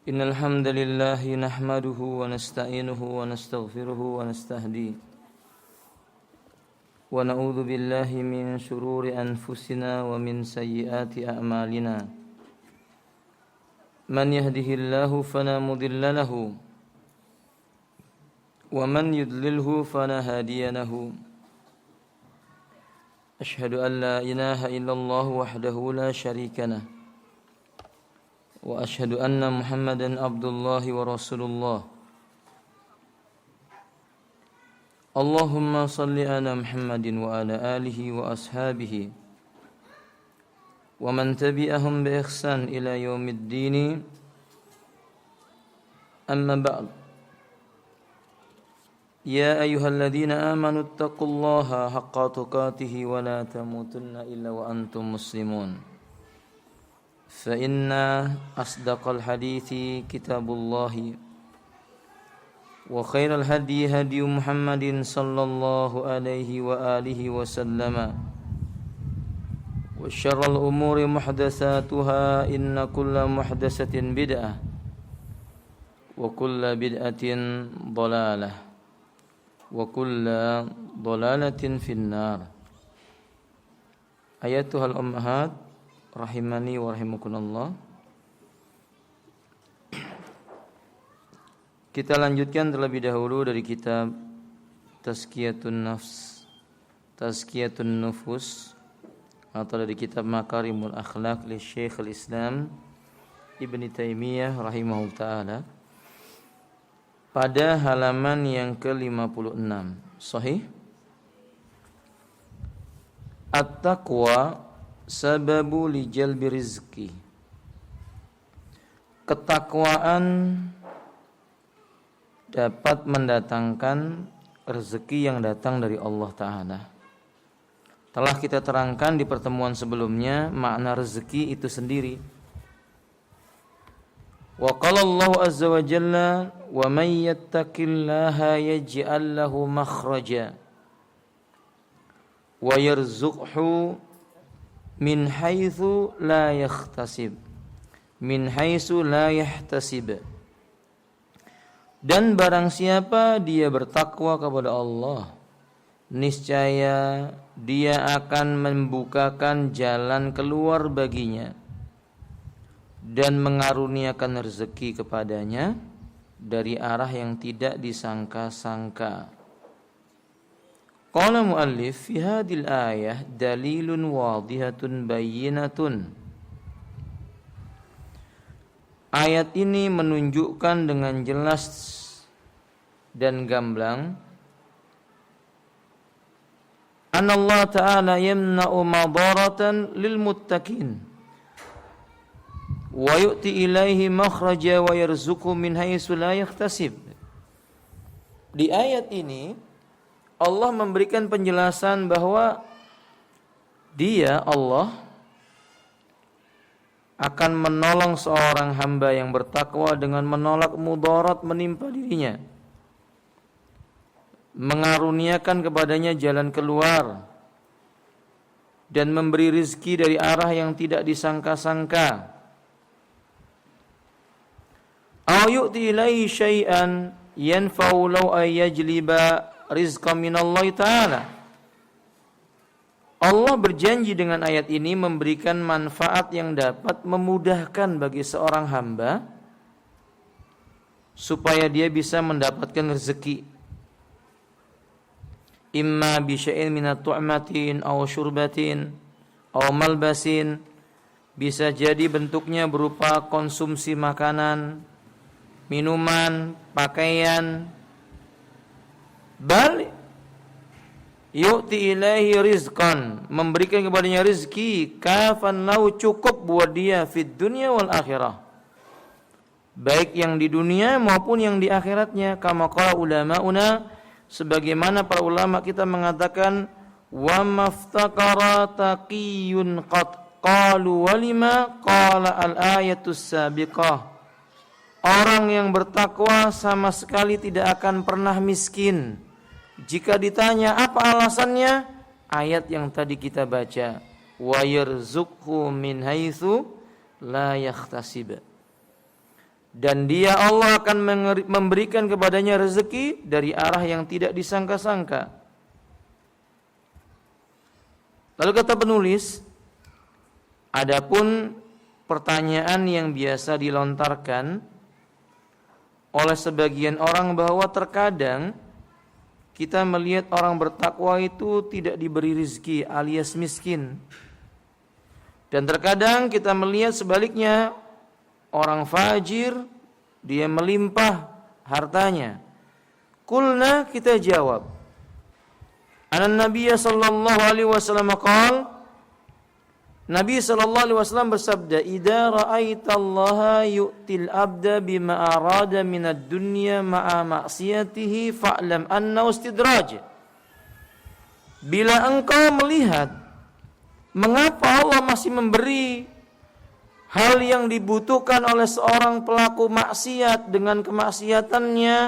Innal hamdalillah nahmaduhu wa nasta'inuhu wa nastaghfiruhu wa nastahdiih wa na'udzu billahi min shururi anfusina wa min sayyiati a'malina. Man yahdihillahu fala mudilla lahu wa man yudlilhu fala hadiya lahu. Asyhadu an la ilaha illallah wahdahu la syarika lahu wa asyhadu anna Muhammadan abdullahi wa rasulullah. Allahumma salli ala Muhammadin wa ala alihi wa ashabihi wa man tabi'ahum bi ihsan ila yaumiddin. Amma ba'd. Ya ayyuhalladzina amanu taqullaha haqqa tuqatih wa la tamutunna illa wa antum muslimun. فإن أصدق الحديث كتاب الله وخير الهدي هدي محمد صلى الله عليه وآله وسلم وشر الأمور محدثاتها إن كل محدثة بدعة وكل بدعة ضلالة وكل ضلالة في النار. أيتها الأمهات rahimani wa rahimakumullah. Kita lanjutkan terlebih dahulu dari kitab Tazkiyatun Nufus atau dari kitab Makarimul Akhlaq li Syekhul Islam Ibn Taimiyah rahimahullah ta'ala pada halaman yang ke-56. Sahih. At-taqwa sababu li jalbi rizki. Ketakwaan dapat mendatangkan rezeki yang datang dari Allah Ta'ala. Telah kita terangkan di pertemuan sebelumnya makna rezeki itu sendiri. Wa qala Allah azza wa jalla wa may yattaqillaha yaj'al lahu makhraja wa yarzuqhu min haitsu la yahtasib. Dan barang siapa dia bertakwa kepada Allah, niscaya dia akan membukakan jalan keluar baginya dan mengaruniakan rezeki kepadanya dari arah yang tidak disangka-sangka. Qala muallif fi hadhil ayah dalilun wadihatun bayyinatun. Ayat ini menunjukkan dengan jelas dan gamblang anna Allah Ta'ala yamna'u madaratan lil muttaqin wa yu'ti ilaihi makhraja wa yarzuqhu min haitsu la yahtasib. Di ayat ini Allah memberikan penjelasan bahwa Dia, Allah, akan menolong seorang hamba yang bertakwa dengan menolak mudarat menimpa dirinya, mengaruniakan kepadanya jalan keluar, dan memberi rizki dari arah yang tidak disangka-sangka. Aw yu'ti ilaihi syai'an yanfa'u law ayyajliba rizqan minallahi ta'ala. Allah berjanji dengan ayat ini memberikan manfaat yang dapat memudahkan bagi seorang hamba supaya dia bisa mendapatkan rezeki. Imma bi syai'in minat tu'matin aw syurbatin aw malbasin. Bisa jadi bentuknya berupa konsumsi makanan, minuman, pakaian. Bal yu'ti ilaihi rizqan, memberikan kepadanya rizki kafan lahu, cukup buat dia fid dunya wal akhirah, baik yang di dunia maupun yang di akhiratnya. Kama qala ulamauna, sebagaimana para ulama kita mengatakan, wa maftaqara taqiyun qad qalu walima qala al ayatus sabiqah. Orang yang bertakwa sama sekali tidak akan pernah miskin. Jika ditanya apa alasannya, ayat yang tadi kita baca, wa yarzuqhu min haitsu la yahtasib. dan dia Allah akan memberikan kepadanya rezeki dari arah yang tidak disangka-sangka. Lalu kata penulis, adapun pertanyaan yang biasa dilontarkan oleh sebagian orang bahwa terkadang kita melihat orang bertakwa itu tidak diberi rizki alias miskin. Dan terkadang kita melihat sebaliknya, orang fajir dia melimpah hartanya. Kulna, kita jawab, Anan Nabiya sallallahu alaihi wasallam qaal, Nabi sallallahu alaihi wasallam bersabda, "Idza ra'aitallaha yu'til abda bima arada minad dunya ma'a ma'siyatihi fa'lam annahu istidraj." Bila engkau melihat mengapa Allah masih memberi hal yang dibutuhkan oleh seorang pelaku maksiat dengan kemaksiatannya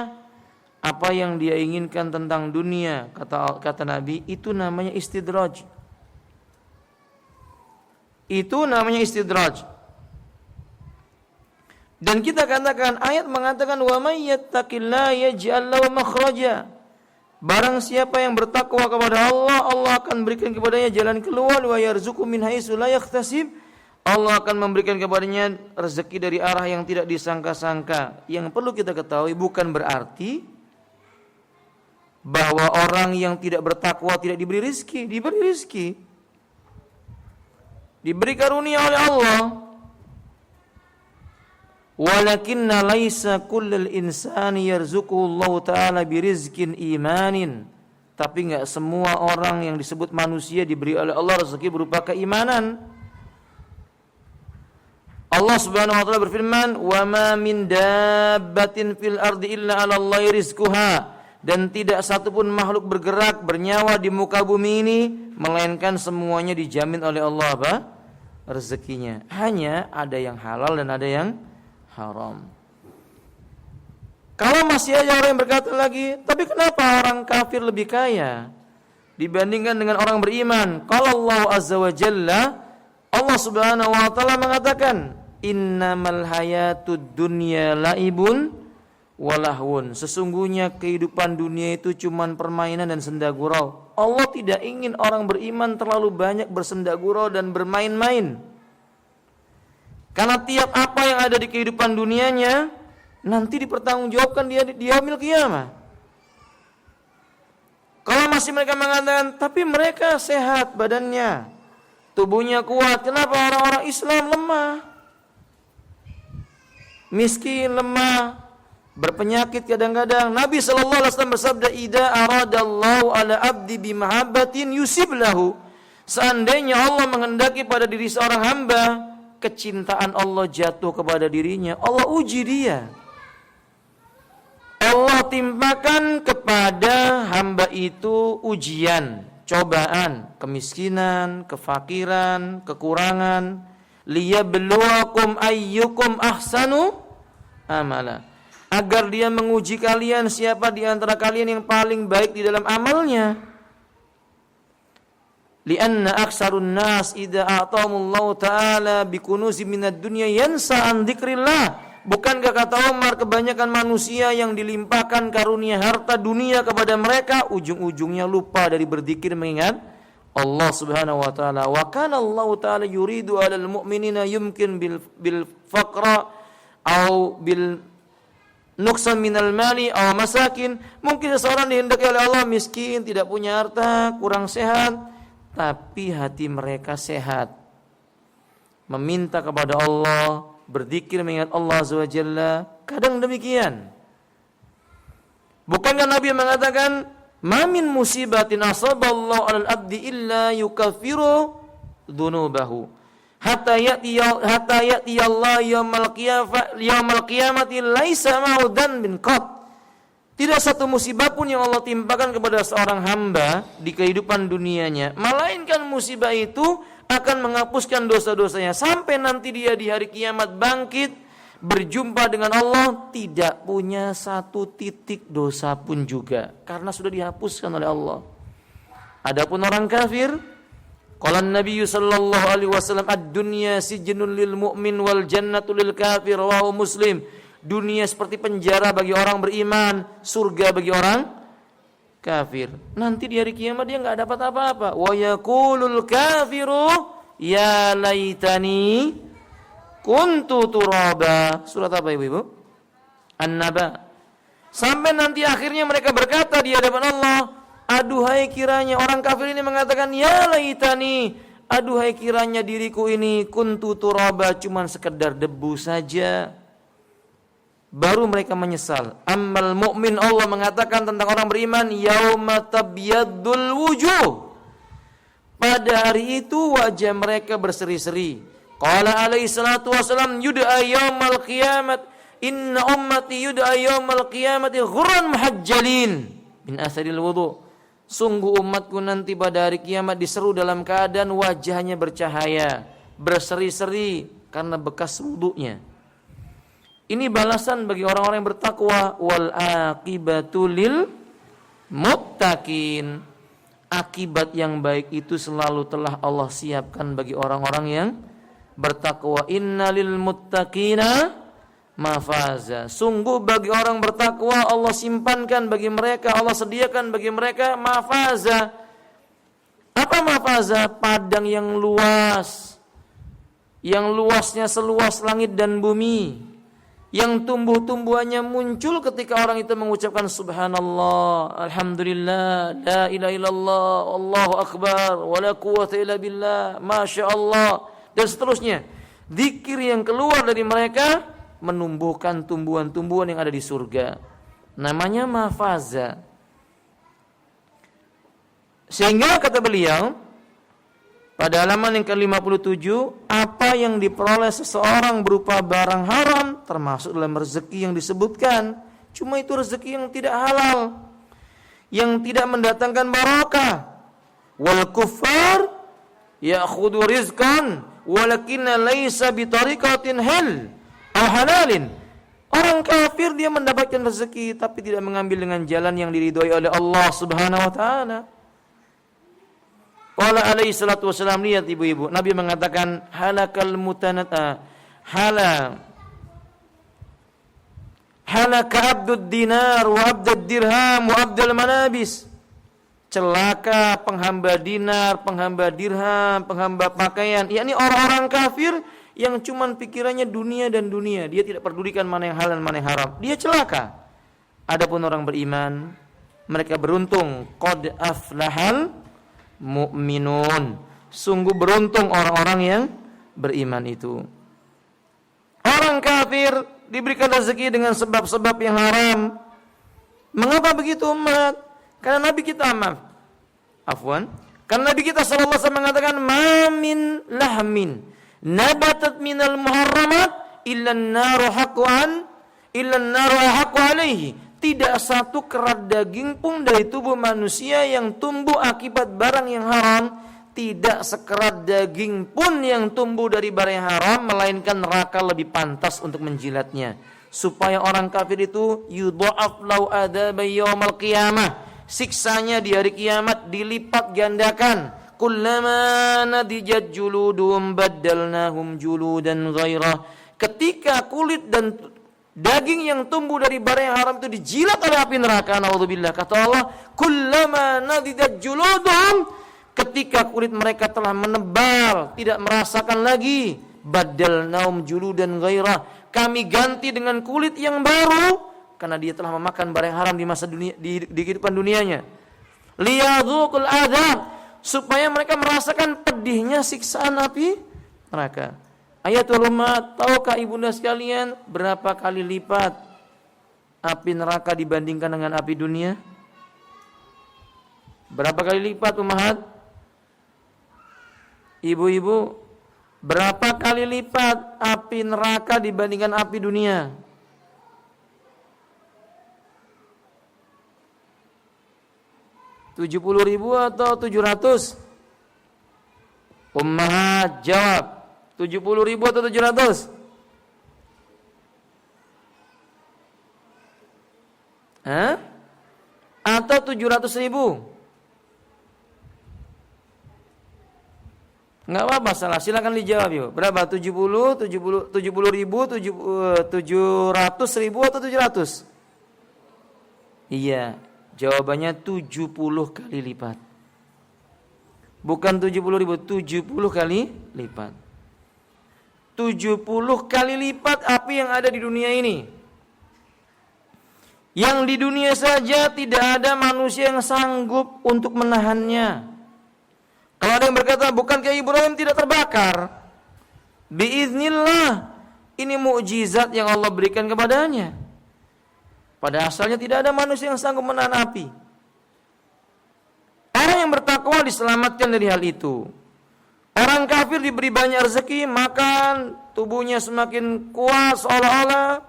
apa yang dia inginkan tentang dunia, kata Nabi, itu namanya istidraj. Itu namanya istidraj. Dan kita katakan, ayat mengatakan wa may yattaqillaha yaj'al lahu makhraja. Barang siapa yang bertakwa kepada Allah, Allah akan berikan kepadanya jalan keluar, wa yarzuqhu min haitsu la yahtasib. Allah akan memberikan kepadanya rezeki dari arah yang tidak disangka-sangka. Yang perlu kita ketahui bukan berarti bahwa orang yang tidak bertakwa tidak diberi rizki. Diberi rizki, diberi karunia oleh Allah. Walakinna laisa kullul insani yarzuquhu Allah Ta'ala birizkin imanin. Tapi enggak semua orang yang disebut manusia diberi oleh Allah rezeki berupa keimanan. Allah Subhanahu wa taala berfirman, "Wa ma min dabbatin fil ardi illa 'ala Allahi rizquha." Dan tidak satupun makhluk bergerak bernyawa di muka bumi ini melainkan semuanya dijamin oleh Allah apa? Rezekinya. Hanya ada yang halal dan ada yang haram. Kalau masih ada orang yang berkata lagi, tapi kenapa orang kafir lebih kaya dibandingkan dengan orang beriman? Kalau Allah Azza wa Jalla, Allah Subhanahu wa taala mengatakan, "Innamal hayatud dunya laibun walahun." Sesungguhnya kehidupan dunia itu cuman permainan dan senda gurau. Allah tidak ingin orang beriman terlalu banyak bersenda gurau dan bermain-main. Karena tiap apa yang ada di kehidupan dunianya nanti dipertanggungjawabkan dia di yaumil qiyamah. Kalau masih mereka mengatakan, tapi mereka sehat badannya, tubuhnya kuat, kenapa orang-orang Islam lemah, miskin, lemah, berpenyakit kadang-kadang? Nabi sallallahu alaihi wasallam bersabda, "Idza aradallahu ala abdi bimahabbatin yusib lahu." Seandainya Allah menghendaki pada diri seorang hamba, kecintaan Allah jatuh kepada dirinya, Allah uji dia. Allah timpakan kepada hamba itu ujian, cobaan, kemiskinan, kefakiran, kekurangan, liyabluwakum ayyukum ahsanu amala. Agar dia menguji kalian siapa di antara kalian yang paling baik di dalam amalnya. Lianna aksarun nas idza a'tamullahu ta'ala bikunuzi minad dunya yansa an dzikrillah. Bukankah kata Umar, kebanyakan manusia yang dilimpahkan karunia harta dunia kepada mereka ujung-ujungnya lupa dari berzikir mengingat Allah Subhanahu wa taala. Wa kana Allah taala yuridu 'alal mu'minina yumkin bil faqra au bil nuqsan minal mali aw masakin. Mungkin seseorang dihendaki oleh Allah miskin, tidak punya harta, kurang sehat, tapi hati mereka sehat, meminta kepada Allah, berzikir mengingat Allah Azza wa Jalla. Kadang demikian. Bukankah Nabi mengatakan, "Ma min musibatin asaballahu 'alal abdi illa yukaffiru dzunubahu hatta ya'ti Allah yaumal qiyamati laisa ma'u dzanbin qat." Tidak satu musibah pun yang Allah timpakan kepada seorang hamba di kehidupan dunianya, melainkan musibah itu akan menghapuskan dosa-dosanya sampai nanti dia di hari kiamat bangkit berjumpa dengan Allah tidak punya satu titik dosa pun juga, karena sudah dihapuskan oleh Allah. Adapun orang kafir, qala Nabi sallallahu alaihi wasallam, ad-dunya sijnun lil mu'min wal jannatu lil kafir, rawahu Muslim. Dunia seperti penjara bagi orang beriman, surga bagi orang kafir. Nanti di hari kiamat dia enggak dapat apa-apa. Wa yaqulul kafiru ya laitani kuntu turaba. Surat apa Ibu? An-Naba. Sampai nanti akhirnya mereka berkata di hadapan Allah, aduhai kiranya orang kafir ini mengatakan ya laitani, aduhai kiranya diriku ini kuntu turaba, cuman sekedar debu saja. Baru mereka menyesal. Ammal mu'min, Allah mengatakan tentang orang beriman, yauma tabyaddul wujuh. Pada hari itu wajah mereka berseri-seri. Qala alaihi salatu wasalam yud'a yaumal qiyamat, inna ummati yud'a yaumal qiyamati ghurran muhajjalin min asaril wudu. Sungguh umatku nanti pada hari kiamat diseru dalam keadaan wajahnya bercahaya, berseri-seri karena bekas wudunya. Ini balasan bagi orang-orang yang bertakwa. Wal aqibatu lil muttaqin. Akibat yang baik itu selalu telah Allah siapkan bagi orang-orang yang bertakwa. Innalil muttaqina mafaza. Sungguh bagi orang bertakwa Allah simpankan bagi mereka, Allah sediakan bagi mereka mafaza. Apa mafaza? Padang yang luas, yang luasnya seluas langit dan bumi, yang tumbuh-tumbuhannya muncul ketika orang itu mengucapkan subhanallah, alhamdulillah, la ilaha illallah, Allahu akbar, wala quwwata illa billah, masyaallah, dan seterusnya. Zikir yang keluar dari mereka menumbuhkan tumbuhan-tumbuhan yang ada di surga. Namanya mafaza. Sehingga kata beliau pada halaman yang ke-57, apa yang diperoleh seseorang berupa barang haram termasuk dalam rezeki yang disebutkan, cuma itu rezeki yang tidak halal, yang tidak mendatangkan barakah. Wal kuffar ya'khudhu rizqan walakinna laysa bitariqatin hal aw halalin. Orang kafir dia mendapatkan rezeki tapi tidak mengambil dengan jalan yang diridhoi oleh Allah Subhanahu wa taala. Qala alaihi salatu wasalam, lihat ibu-ibu, Nabi mengatakan halakal mutanata halaka abdud dinar wa abdud dirham wa abdul manabis. Celaka penghamba dinar, penghamba dirham, penghamba pakaian, yakni orang-orang kafir yang cuman pikirannya dunia dan dunia, dia tidak pedulikan mana yang halal dan mana yang haram, dia celaka. Adapun orang beriman, mereka beruntung. Qad aflahal mu'minun. Sungguh beruntung orang-orang yang beriman itu. Orang kafir diberikan rezeki dengan sebab-sebab yang haram. Mengapa begitu umat? Karena Nabi kita Karena Nabi kita sallallahu alaihi wasallam mengatakan ma min lahmin nabatat minal muharramat illa an-naru haqqu alaihi. Tidak satu kerat daging pun dari tubuh manusia yang tumbuh akibat barang yang haram, tidak sekerat daging pun yang tumbuh dari barang yang haram, melainkan neraka lebih pantas untuk menjilatnya. Supaya orang kafir itu yudha'af lau adzaba yaumal qiyamah, siksanya di hari kiamat dilipat gandakan. Kullama nadijat juludum baddalnahum juludan ghairah. Ketika kulit dan daging yang tumbuh dari barang yang haram itu dijilat oleh api neraka, naudzubillah, kata Allah, kullama nadijat juludum, ketika kulit mereka telah menebal, tidak merasakan lagi, baddalnahum juludan ghairah, kami ganti dengan kulit yang baru, karena dia telah memakan barang yang haram di masa dunia, di kehidupan dunianya. Liyadzuqul adzab, supaya mereka merasakan pedihnya siksaan api neraka. Ayatul umat, tahukah ibunda sekalian berapa kali lipat api neraka dibandingkan dengan api dunia? Berapa kali lipat umat? Ibu-ibu, berapa kali lipat api neraka dibandingkan api dunia? $70.000 atau 700? Ummahat jawab. 70.000 atau 700? Atau 700.000? Enggak apa-apa, salah. Silakan dijawab yuk. Berapa? 70 ribu, 700 ribu atau 700? Iya, jawabannya 70 kali lipat. Bukan 70 ribu, 70 kali lipat. 70 kali lipat api yang ada di dunia ini. Yang di dunia saja tidak ada manusia yang sanggup untuk menahannya. Kalau ada yang berkata, bukankah Ibrahim tidak terbakar? Biiznillah, ini mukjizat yang Allah berikan kepadanya. Pada asalnya tidak ada manusia yang sanggup menahan api. Orang yang bertakwa diselamatkan dari hal itu. Orang kafir diberi banyak rezeki, makan, tubuhnya semakin kuat seolah-olah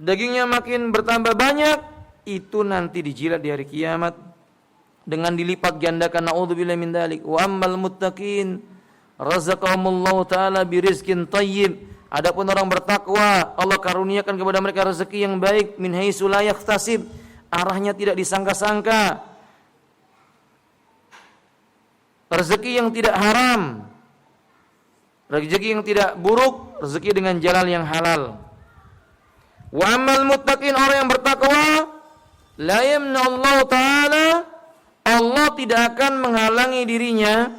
dagingnya makin bertambah banyak, itu nanti dijilat di hari kiamat dengan dilipat gandakan. Na'udzubillahi min dzalik. Wa ammal muttaqin razaqahumullahu taala birizqin thayyib. Adapun orang bertakwa, Allah karuniakan kepada mereka rezeki yang baik, min haitsu la yahtasib, arahnya tidak disangka-sangka. Rezeki yang tidak haram, rezeki yang tidak buruk, rezeki dengan jalan yang halal. Wa ammal muttaqin, orang yang bertakwa, la yamna Allah taala, Allah tidak akan menghalangi dirinya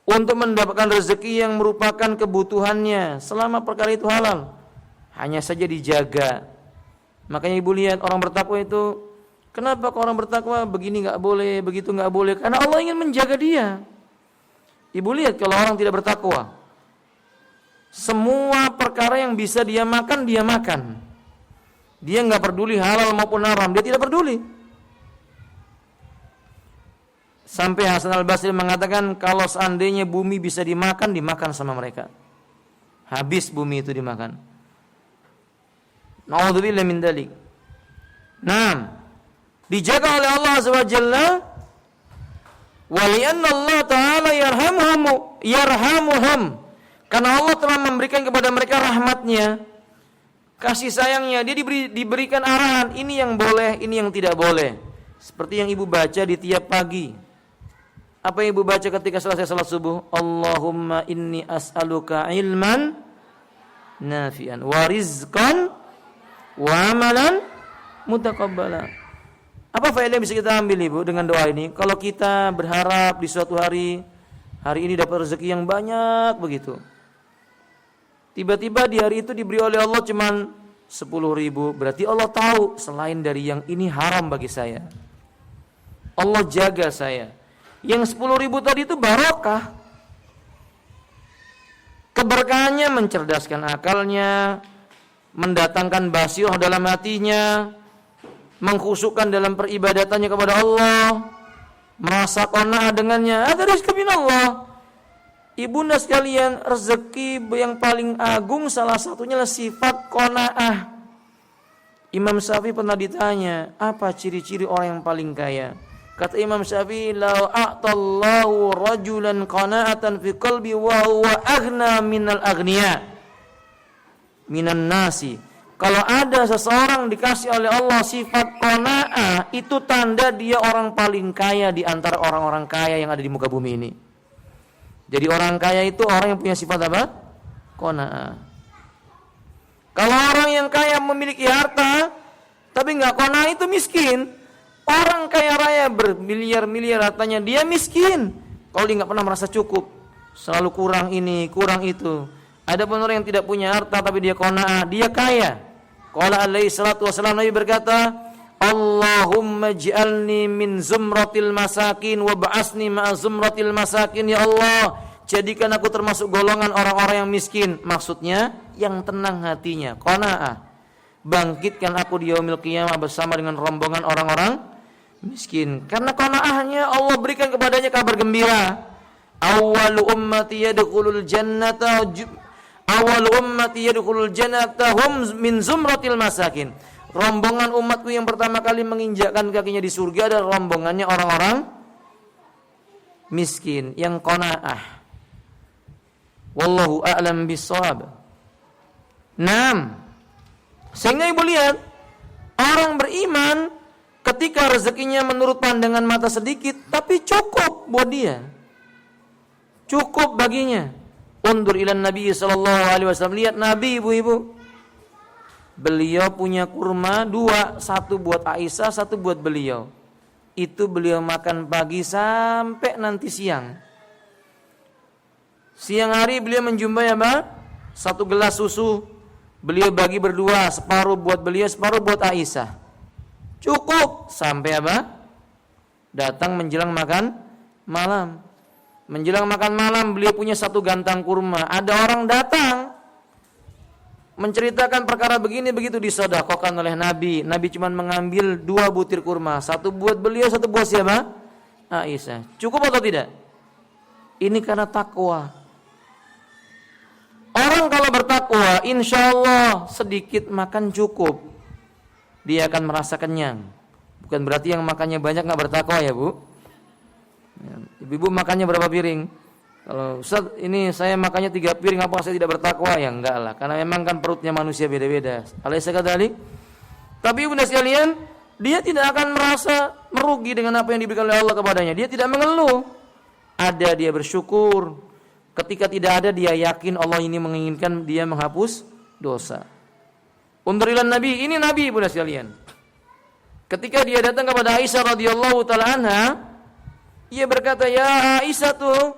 untuk mendapatkan rezeki yang merupakan kebutuhannya selama perkara itu halal, hanya saja dijaga. Makanya ibu lihat orang bertakwa itu, kenapa kok orang bertakwa begini enggak boleh, begitu enggak boleh? Karena Allah ingin menjaga dia. Ibu lihat kalau orang tidak bertakwa, semua perkara yang bisa dia makan, dia makan. Dia enggak peduli halal maupun haram, dia tidak peduli. Sampai Hasan Al-Basri mengatakan, kalau seandainya bumi bisa dimakan, dimakan sama mereka. Habis bumi itu dimakan. Na'udzubillah min dzalik. Nah, dijaga oleh Allah Azza wa Jalla, wa li'anna Allah Ta'ala yarhamuhum, karena Allah telah memberikan kepada mereka rahmatnya, kasih sayangnya. Dia diberikan arahan, ini yang boleh, ini yang tidak boleh. Seperti yang ibu baca di tiap pagi. Apa yang ibu baca ketika selesai salat subuh? Allahumma inni as'aluka ilman nafi'an wa rizqan wa amalan mutaqabbala. Apa faedah yang bisa kita ambil ibu dengan doa ini? Kalau kita berharap di suatu hari ini dapat rezeki yang banyak begitu, tiba-tiba di hari itu diberi oleh Allah cuman 10 ribu, berarti Allah tahu selain dari yang ini haram bagi saya, Allah jaga saya. Yang 10 ribu tadi itu barokah, keberkahannya mencerdaskan akalnya, mendatangkan basiroh dalam hatinya, mengkhusukkan dalam peribadatannya kepada Allah, merasa qanaah dengannya. Ada rezeki min Allah. Ibunda sekalian, rezeki yang paling agung salah satunya adalah sifat qanaah. Imam Syafi'i pernah ditanya, apa ciri-ciri orang yang paling kaya? Kata Imam Syafi'i, "Lau a'tallahu rajulan qana'atan fi qalbi wa huwa aghna minal aghniya minan nasi." Kalau ada seseorang dikasih oleh Allah sifat qana'ah, itu tanda dia orang paling kaya di antara orang-orang kaya yang ada di muka bumi ini. Jadi orang kaya itu orang yang punya sifat apa? Qana'ah. Kalau orang yang kaya memiliki harta tapi enggak qana'ah, itu miskin. Orang kaya raya bermiliar-miliar hartanya, dia miskin. Kalau dia nggak pernah merasa cukup, selalu kurang ini, kurang itu. Ada pun orang yang tidak punya harta tapi dia qanaah, dia kaya. Qala alaihi salatu wasallam, Nabi berkata, Allahumma ij'alni min zumratil masakin wa ba'asni ma'a zumratil masakin. Ya Allah, jadikan aku termasuk golongan orang-orang yang miskin. Maksudnya yang tenang hatinya, qanaah. Bangkitkan aku di yaumil qiyamah bersama dengan rombongan orang-orang miskin. Karena qanaahnya Allah berikan kepadanya kabar gembira. Awwalu ummati yadkhulul jannata hum min zumratil masakin. Rombongan umatku yang pertama kali menginjakkan kakinya di surga adalah rombongannya orang-orang miskin yang qanaah. Wallahu a'lam bissawab. 6. Sehingga ibu lihat, orang beriman ketika rezekinya menurut pandangan mata sedikit, tapi cukup buat dia. Cukup baginya. Undur ilan Nabi sallallahu alaihi wasallam. Lihat Nabi, ibu-ibu. Beliau punya kurma 2, 1 buat Aisyah, 1 buat beliau. Itu beliau makan pagi sampai nanti siang. Siang hari beliau menjumpai apa? 1 gelas susu. Beliau bagi berdua, separuh buat beliau, separuh buat Aisyah. Cukup sampai apa? Datang menjelang makan malam. Menjelang makan malam beliau punya 1 gantang kurma. Ada orang datang menceritakan perkara begini begitu, disedekahkan oleh Nabi. Nabi cuma mengambil 2 butir kurma, 1 buat beliau, 1 buat siapa? Aisyah. Cukup atau tidak? Ini karena takwa. Orang kalau bertakwa, insya Allah sedikit makan cukup, dia akan merasa kenyang. Bukan berarti yang makannya banyak nggak bertakwa ya Bu. Ibu-ibu makannya berapa piring? Kalau Ustaz ini saya makannya 3 piring, apa saya tidak bertakwa? Ya enggak lah, karena memang kan perutnya manusia beda-beda. Alaysa kadzalik? Tapi Bunda sekalian, dia tidak akan merasa merugi dengan apa yang diberikan oleh Allah kepadanya. Dia tidak mengeluh. Ada dia bersyukur. Ketika tidak ada dia yakin Allah ini menginginkan dia menghapus dosa. Undurilan Nabi, ini Nabi Bunda sekalian. Ketika dia datang kepada Aisyah radhiyallahu taala anha, ia berkata, "Ya Aisyah tuh,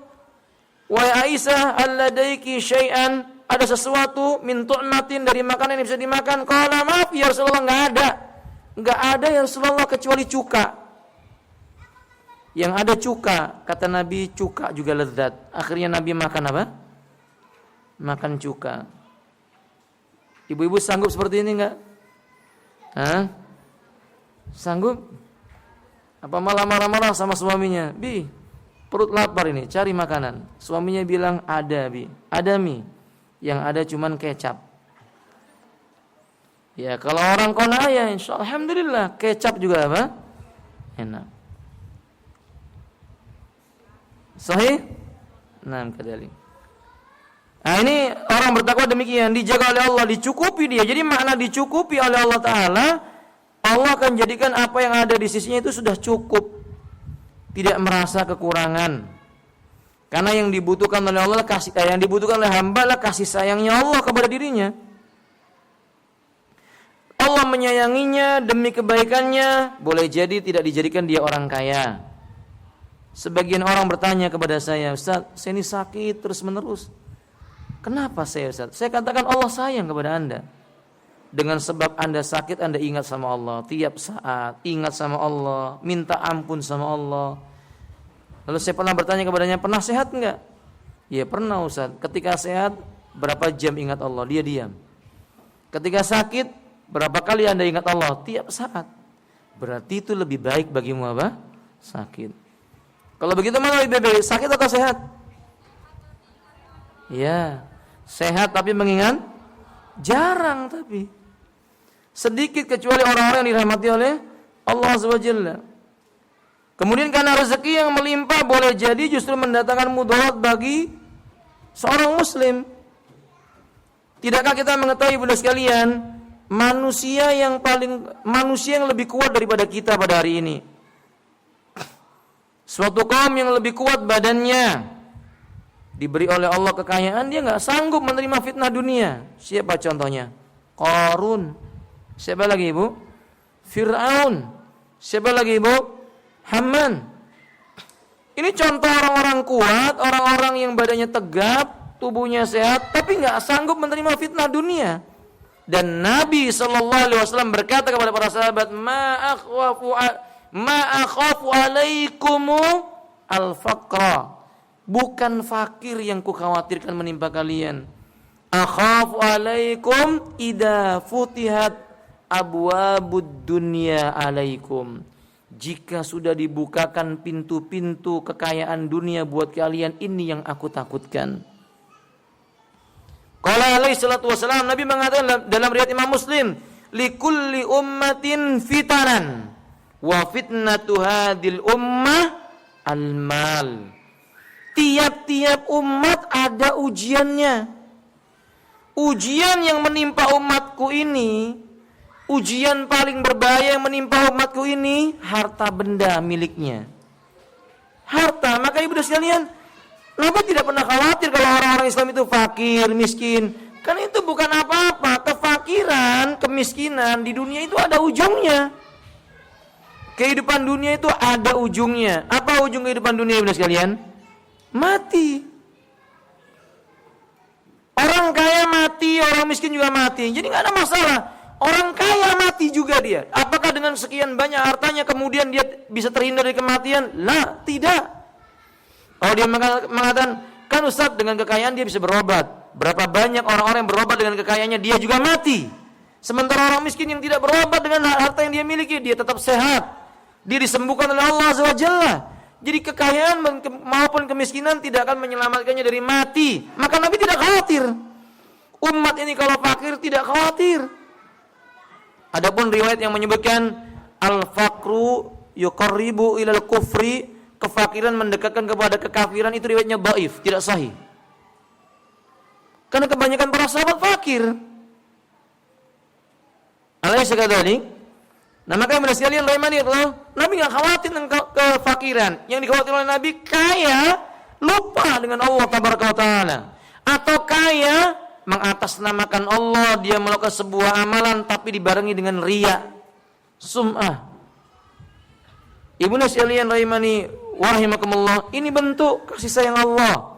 wahai Aisyah, alladaiki syai'an, ada sesuatu min tu'matin dari makanan yang bisa dimakan?" Qala, "Maaf ya Rasulullah, enggak ada ya Rasulullah kecuali cuka." Yang ada cuka, kata Nabi, cuka juga lezat. Akhirnya Nabi makan apa? Makan cuka. Ibu-ibu sanggup seperti ini enggak? Hah? Sanggup? Apa malah marah-marah sama suaminya? "Bi, perut lapar ini, cari makanan." Suaminya bilang, "Ada, Bi. Ada mie. Yang ada cuman kecap." Ya, kalau orang kona ya insyaallah alhamdulillah, kecap juga apa? Enak. Sahih? Nah, kadalik. Nah, ini orang bertakwa demikian, dijaga oleh Allah, dicukupi dia. Jadi makna dicukupi oleh Allah Ta'ala, Allah akan jadikan apa yang ada di sisinya itu sudah cukup. Tidak merasa kekurangan. Karena yang dibutuhkan oleh Allah yang dibutuhkan oleh hamba lah kasih sayangnya Allah kepada dirinya. Allah menyayanginya demi kebaikannya, boleh jadi tidak dijadikan dia orang kaya. Sebagian orang bertanya kepada saya, "Ustaz, saya ini sakit terus-menerus. Kenapa saya, Ustaz?" Saya katakan Allah sayang kepada Anda. Dengan sebab Anda sakit, Anda ingat sama Allah. Tiap saat ingat sama Allah, minta ampun sama Allah. Lalu saya pernah bertanya kepadanya, "Pernah sehat enggak?" "Ya pernah Ustaz." Ketika sehat, berapa jam ingat Allah? Dia diam. Ketika sakit, berapa kali Anda ingat Allah? Tiap saat. Berarti itu lebih baik bagimu apa? Sakit. Kalau begitu mana lebih baik? Sakit atau sehat? Ya, sehat tapi mengingat? Jarang tapi. Sedikit kecuali orang-orang yang dirahmati oleh Allah SWT. Kemudian karena rezeki yang melimpah boleh jadi justru mendatangkan mudarat bagi seorang muslim. Tidakkah kita mengetahui Bunda sekalian, manusia yang lebih kuat daripada kita pada hari ini? Suatu kaum yang lebih kuat badannya, diberi oleh Allah kekayaan, dia enggak sanggup menerima fitnah dunia. Siapa contohnya? Qarun. Siapa lagi Ibu? Fir'aun. Siapa lagi Ibu? Haman. Ini contoh orang-orang kuat, orang-orang yang badannya tegap, tubuhnya sehat, tapi enggak sanggup menerima fitnah dunia. Dan Nabi SAW berkata kepada para sahabat, ma akhafu alaikumu al-faqra. Bukan fakir yang kukhawatirkan menimpa kalian. Akhafu alaikum idza futihat abwabud dunya alaikum. Jika sudah dibukakan pintu-pintu kekayaan dunia buat kalian, ini yang aku takutkan. Qala alaihi salatu wasalam, Nabi mengatakan dalam riwayat Imam Muslim, likulli ummatin fitanan wa fitnatu hadil ummah al-mal. Tiap-tiap umat ada ujiannya. Ujian yang menimpa umatku ini, ujian paling berbahaya yang menimpa umatku ini, harta benda miliknya. Harta, maka ibu sekalian, Nabi tidak pernah khawatir kalau orang-orang Islam itu fakir, miskin. Kan itu bukan apa-apa. Kefakiran, kemiskinan di dunia itu ada ujungnya. Kehidupan dunia itu ada ujungnya. Apa ujung kehidupan dunia, ibu sekalian? Mati. Orang kaya mati, orang miskin juga mati. Jadi nggak ada masalah. Orang kaya mati juga dia. Apakah dengan sekian banyak hartanya kemudian dia bisa terhindar dari kematian? Lah, tidak. Kalau dia mengatakan, kan Ustaz dengan kekayaan dia bisa berobat. Berapa banyak orang-orang yang berobat dengan kekayaannya, dia juga mati. Sementara orang miskin yang tidak berobat dengan harta yang dia miliki, dia tetap sehat. Dia disembuhkan oleh Allah Azza wa Jalla. Jadi kekayaan maupun kemiskinan tidak akan menyelamatkannya dari mati. Maka Nabi tidak khawatir. Umat ini kalau fakir tidak khawatir. Adapun riwayat yang menyebutkan al-faqru yuqarribu ilal kufri, kefakiran mendekatkan kepada kekafiran, itu riwayatnya dhaif, tidak sahih. Karena kebanyakan para sahabat fakir. Alaysa kadzalik? Nah, maka yang sekalian rahimani Allah, Nabi enggak khawatir tentang kefakiran. Yang dikhawatirkan oleh Nabi kaya lupa dengan Allah tabaraka wa taala, atau kaya mengatasnamakan Allah, dia melakukan sebuah amalan tapi dibarengi dengan riya, sum'ah. Ibu sekalian rahimani wa rahimakumullah, ini bentuk kasih sayang Allah.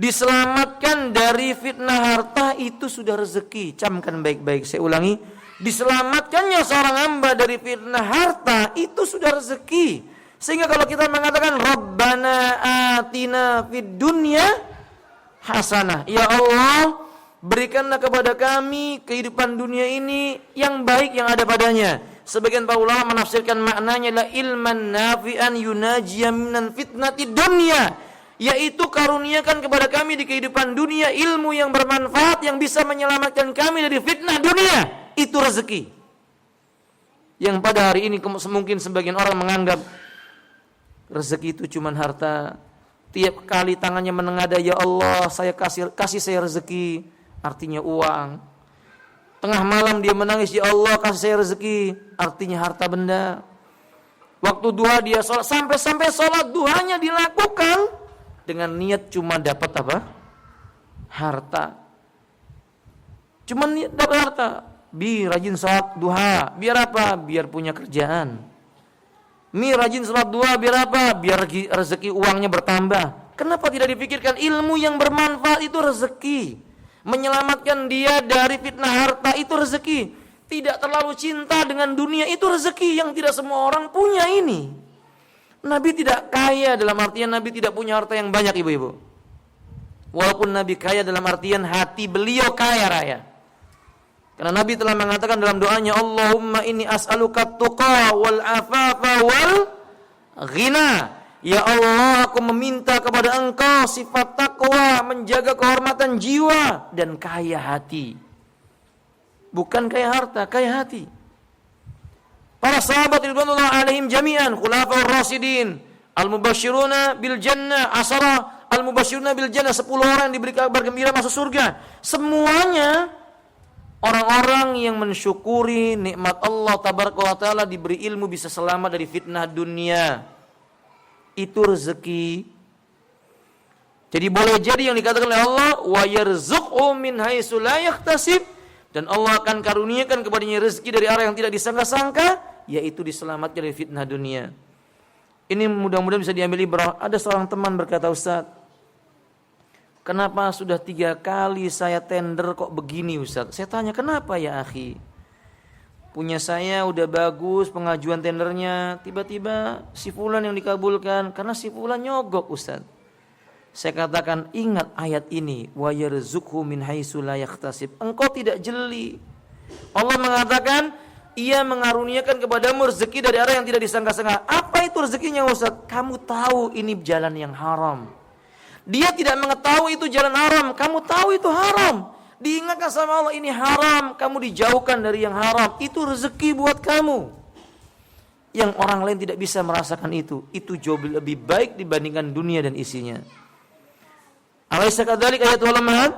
Diselamatkan dari fitnah harta itu sudah rezeki. Camkan baik-baik, saya ulangi. Diselamatkannya seorang hamba dari fitnah harta itu sudah rezeki. Sehingga kalau kita mengatakan Rabbana atina fid dunya hasanah, ya Allah, berikanlah kepada kami kehidupan dunia ini yang baik yang ada padanya. Sebagian para ulama menafsirkan maknanya adalah ilman nafi'an yunajiya minan fitnati dunya, yaitu karuniakan kepada kami di kehidupan dunia ilmu yang bermanfaat yang bisa menyelamatkan kami dari fitnah dunia. Itu rezeki. Yang pada hari ini mungkin sebagian orang menganggap rezeki itu cuma harta. Tiap kali tangannya menengadah, ya Allah, saya kasih saya rezeki, artinya uang. Tengah malam dia menangis, ya Allah kasih saya rezeki, artinya harta benda. Waktu duha dia sholat, sampai sholat duhanya dilakukan dengan niat cuma dapat apa? Harta. Cuma niat dapat harta. Rajin sholat duha, biar apa? Biar punya kerjaan. Rajin sholat duha, biar apa? Biar rezeki uangnya bertambah. Kenapa tidak dipikirkan ilmu yang bermanfaat itu rezeki? Menyelamatkan dia dari fitnah harta itu rezeki. Tidak terlalu cinta dengan dunia itu rezeki yang tidak semua orang punya ini. Nabi tidak kaya dalam artian Nabi tidak punya harta yang banyak, ibu-ibu. Walaupun Nabi kaya dalam artian hati beliau kaya raya. Karena Nabi telah mengatakan dalam doanya, Allahumma inni as'aluka tuqa wal afafa wal ghina. Ya Allah, aku meminta kepada Engkau sifat takwa, menjaga kehormatan jiwa, dan kaya hati. Bukan kaya harta, kaya hati. Para sahabat ridwanullah alaihim jami'an, khulafaur rasyidin, al-mubasysyiruna bil jannah, asara al-mubasysyiruna bil jannah, 10 orang diberi kabar gembira masuk surga. Semuanya orang-orang yang mensyukuri nikmat Allah tabaraka wa taala, diberi ilmu, bisa selamat dari fitnah dunia. Itu rezeki. Jadi boleh jadi yang dikatakan oleh Allah, wa yarzuqhu min haitsu la yahtasib, dan Allah akan karuniakan kepadanya rezeki dari arah yang tidak disangka-sangka, yaitu diselamatkan dari fitnah dunia. Ini mudah-mudahan bisa diambil ibrah. Ada seorang teman berkata, Ustaz, kenapa sudah 3 kali saya tender kok begini Ustaz? Saya tanya, kenapa ya akhi? Punya saya udah bagus pengajuan tendernya, tiba-tiba si fulan yang dikabulkan karena si fulan nyogok Ustaz. Saya katakan, ingat ayat ini, wa yarzuqhu min haitsu la yahtasib. Engkau tidak jeli. Allah mengatakan, Ia mengaruniakan kepadamu rezeki dari arah yang tidak disangka-sangka. Apa itu rezekinya Ustaz? Kamu tahu ini jalan yang haram. Dia tidak mengetahui itu jalan haram, kamu tahu itu haram. Diingatkan sama Allah, ini haram, kamu dijauhkan dari yang haram. Itu rezeki buat kamu. Yang orang lain tidak bisa merasakan itu jauh lebih baik dibandingkan dunia dan isinya. Alaysa kadzalik ayat ulama?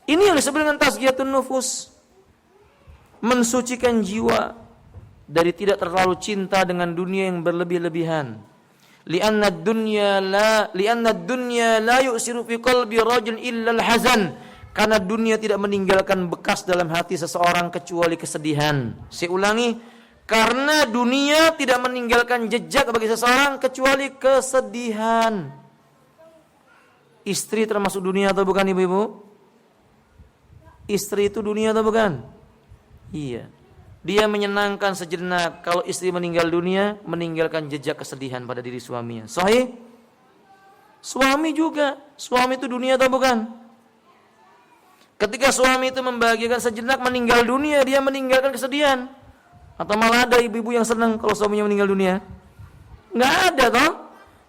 Ini yang disebut dengan tazkiyatun nufus. Mensucikan jiwa dari tidak terlalu cinta dengan dunia yang berlebih-lebihan. Li'anna ad-dunya la yu'siru fi qalbi rajul illa al-hazan. Karena dunia tidak meninggalkan bekas dalam hati seseorang kecuali kesedihan. Saya ulangi, karena dunia tidak meninggalkan jejak bagi seseorang kecuali kesedihan. Istri termasuk dunia atau bukan, ibu-ibu? Istri itu dunia atau bukan? Iya. Dia menyenangkan sejenak kalau istri meninggal dunia, meninggalkan jejak kesedihan pada diri suaminya. Sahih? Suami juga. Suami itu dunia atau bukan? Ketika suami itu membahagiakan sejenak meninggal dunia, dia meninggalkan kesedihan. Atau malah ada ibu-ibu yang senang kalau suaminya meninggal dunia? Nggak ada toh.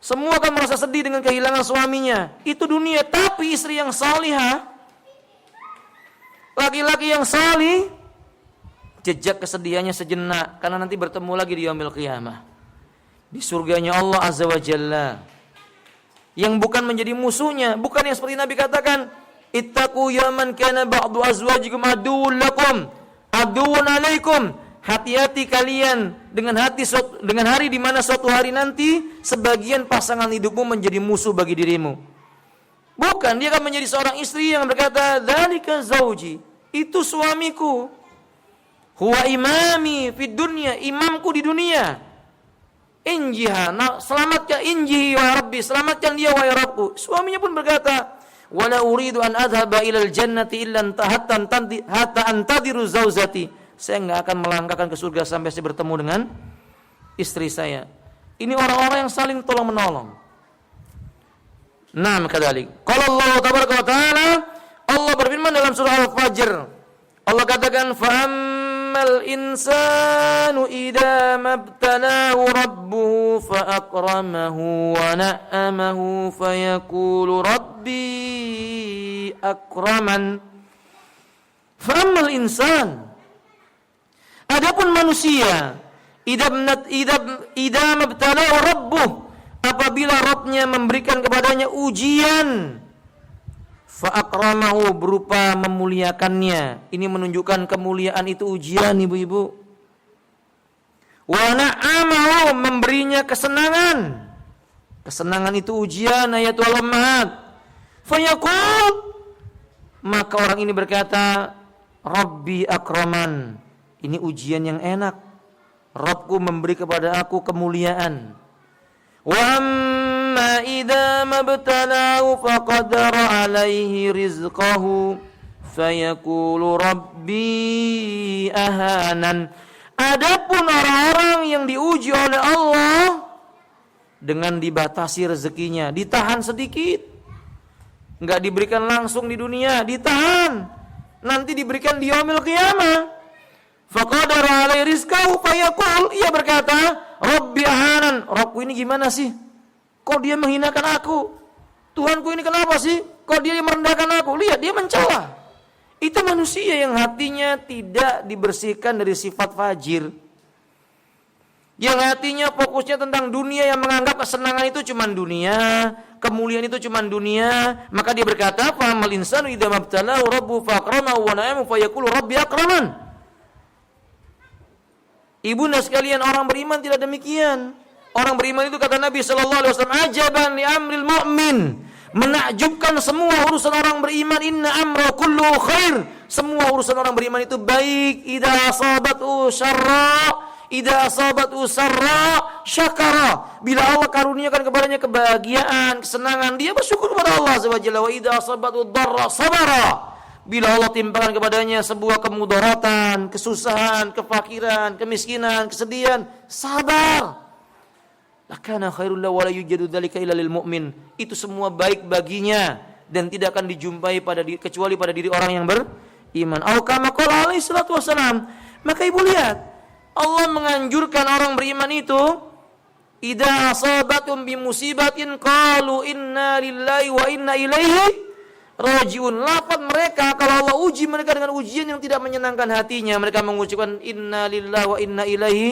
Semua akan merasa sedih dengan kehilangan suaminya. Itu dunia. Tapi istri yang salihah, laki-laki yang salih, jejak kesedihannya sejenak, karena nanti bertemu lagi di yaumil qiyamah, di surganya Allah Azza wa Jalla, yang bukan menjadi musuhnya, bukan yang seperti Nabi katakan, ittaqu yaman kana ba'du azwajikum aduwwun lakum aduwwun alaikum. Hati-hati kalian dengan hari di mana suatu hari nanti sebagian pasangan hidupmu menjadi musuh bagi dirimu. Bukan, dia akan menjadi seorang istri yang berkata, dzalika zauji, itu suamiku. Huwa imami fid dunya, imamku di dunia. Injiha, selamatkan injihi wa rabbi, selamatkan dia wahai Rabbku. Suaminya pun berkata, wala uridu an adhaba ilal jannati illa hatta antadiru zauzati. Saya enggak akan melangkahkan ke surga sampai saya bertemu dengan istri saya. Ini orang-orang yang saling tolong menolong. Naam kadzalik. Qala Allah tabaraka wa taala, Allah berfirman dalam surah Al-Fajr. Allah katakan, fa'ammal insanu idza mabtalahu rabbuhu fa'akramahu wa na'amahu fayaqulu rabbi akraman. Fa'ammal insan, adapun manusia, idza mabtalahu rabbuhu, apabila Rabbnya memberikan kepadanya ujian, fa'akramahu, berupa memuliakannya. Ini menunjukkan kemuliaan itu ujian, ibu-ibu. Wa na'amahu, memberinya kesenangan. Kesenangan itu ujian, ayatul ummahat. Fayaqul, maka orang ini berkata, Rabbi akraman, ini ujian yang enak. Rabbku memberi kepada aku kemuliaan. Wa amma idza mabtalahu faqadara alaihi rizqahu fayaqulu rabbi ahanan. Adapun orang-orang yang diuji oleh Allah dengan dibatasi rezekinya, ditahan sedikit, enggak diberikan langsung di dunia, ditahan, nanti diberikan di yaumil qiyamah. Faqadara alaihi rizqahu fayaqul, ia berkata, Rabbi ahanan, Rabbku ini gimana sih? Kok dia menghinakan aku? Tuhanku ini kenapa sih? Kok dia merendahkan aku? Lihat, dia mencela. Itu manusia yang hatinya tidak dibersihkan dari sifat fajir. Yang hatinya fokusnya tentang dunia, yang menganggap kesenangan itu cuma dunia, kemuliaan itu cuma dunia. Maka dia berkata, fa'amal insanu idza mabtalahu rabbuhu fa'akramahu wa na'amahu fayaqulu rabbi akraman. Ibunda sekalian, orang beriman tidak demikian. Orang beriman itu kata Nabi sallallahu alaihi wasallam, ajaban li amril mu'min, menakjubkan semua urusan orang beriman, inna amra kullu khair, semua urusan orang beriman itu baik. Idza asabatu sarra syakara, bila Allah karuniakan kepadanya kebahagiaan, kesenangan, dia bersyukur kepada Allah azza wa jalla. Wa idza asabatu dharra sabara, bila Allah timpakan kepadanya sebuah kemudaratan, kesusahan, kefakiran, kemiskinan, kesedihan, sabar. Lakana khairul lahu wa la yujadu dzalika illa lil mu'min. Itu semua baik baginya dan tidak akan dijumpai kecuali pada diri orang yang beriman. Au kama qala alaihi salatu wasalam. Maka ibu lihat, Allah menganjurkan orang beriman itu, idza asabatum bi musibatin qalu inna lillahi wa inna ilaihi rajiun. Lafaz mereka kalau Allah uji mereka dengan ujian yang tidak menyenangkan hatinya, mereka mengucapkan inna lillahi wa inna ilaihi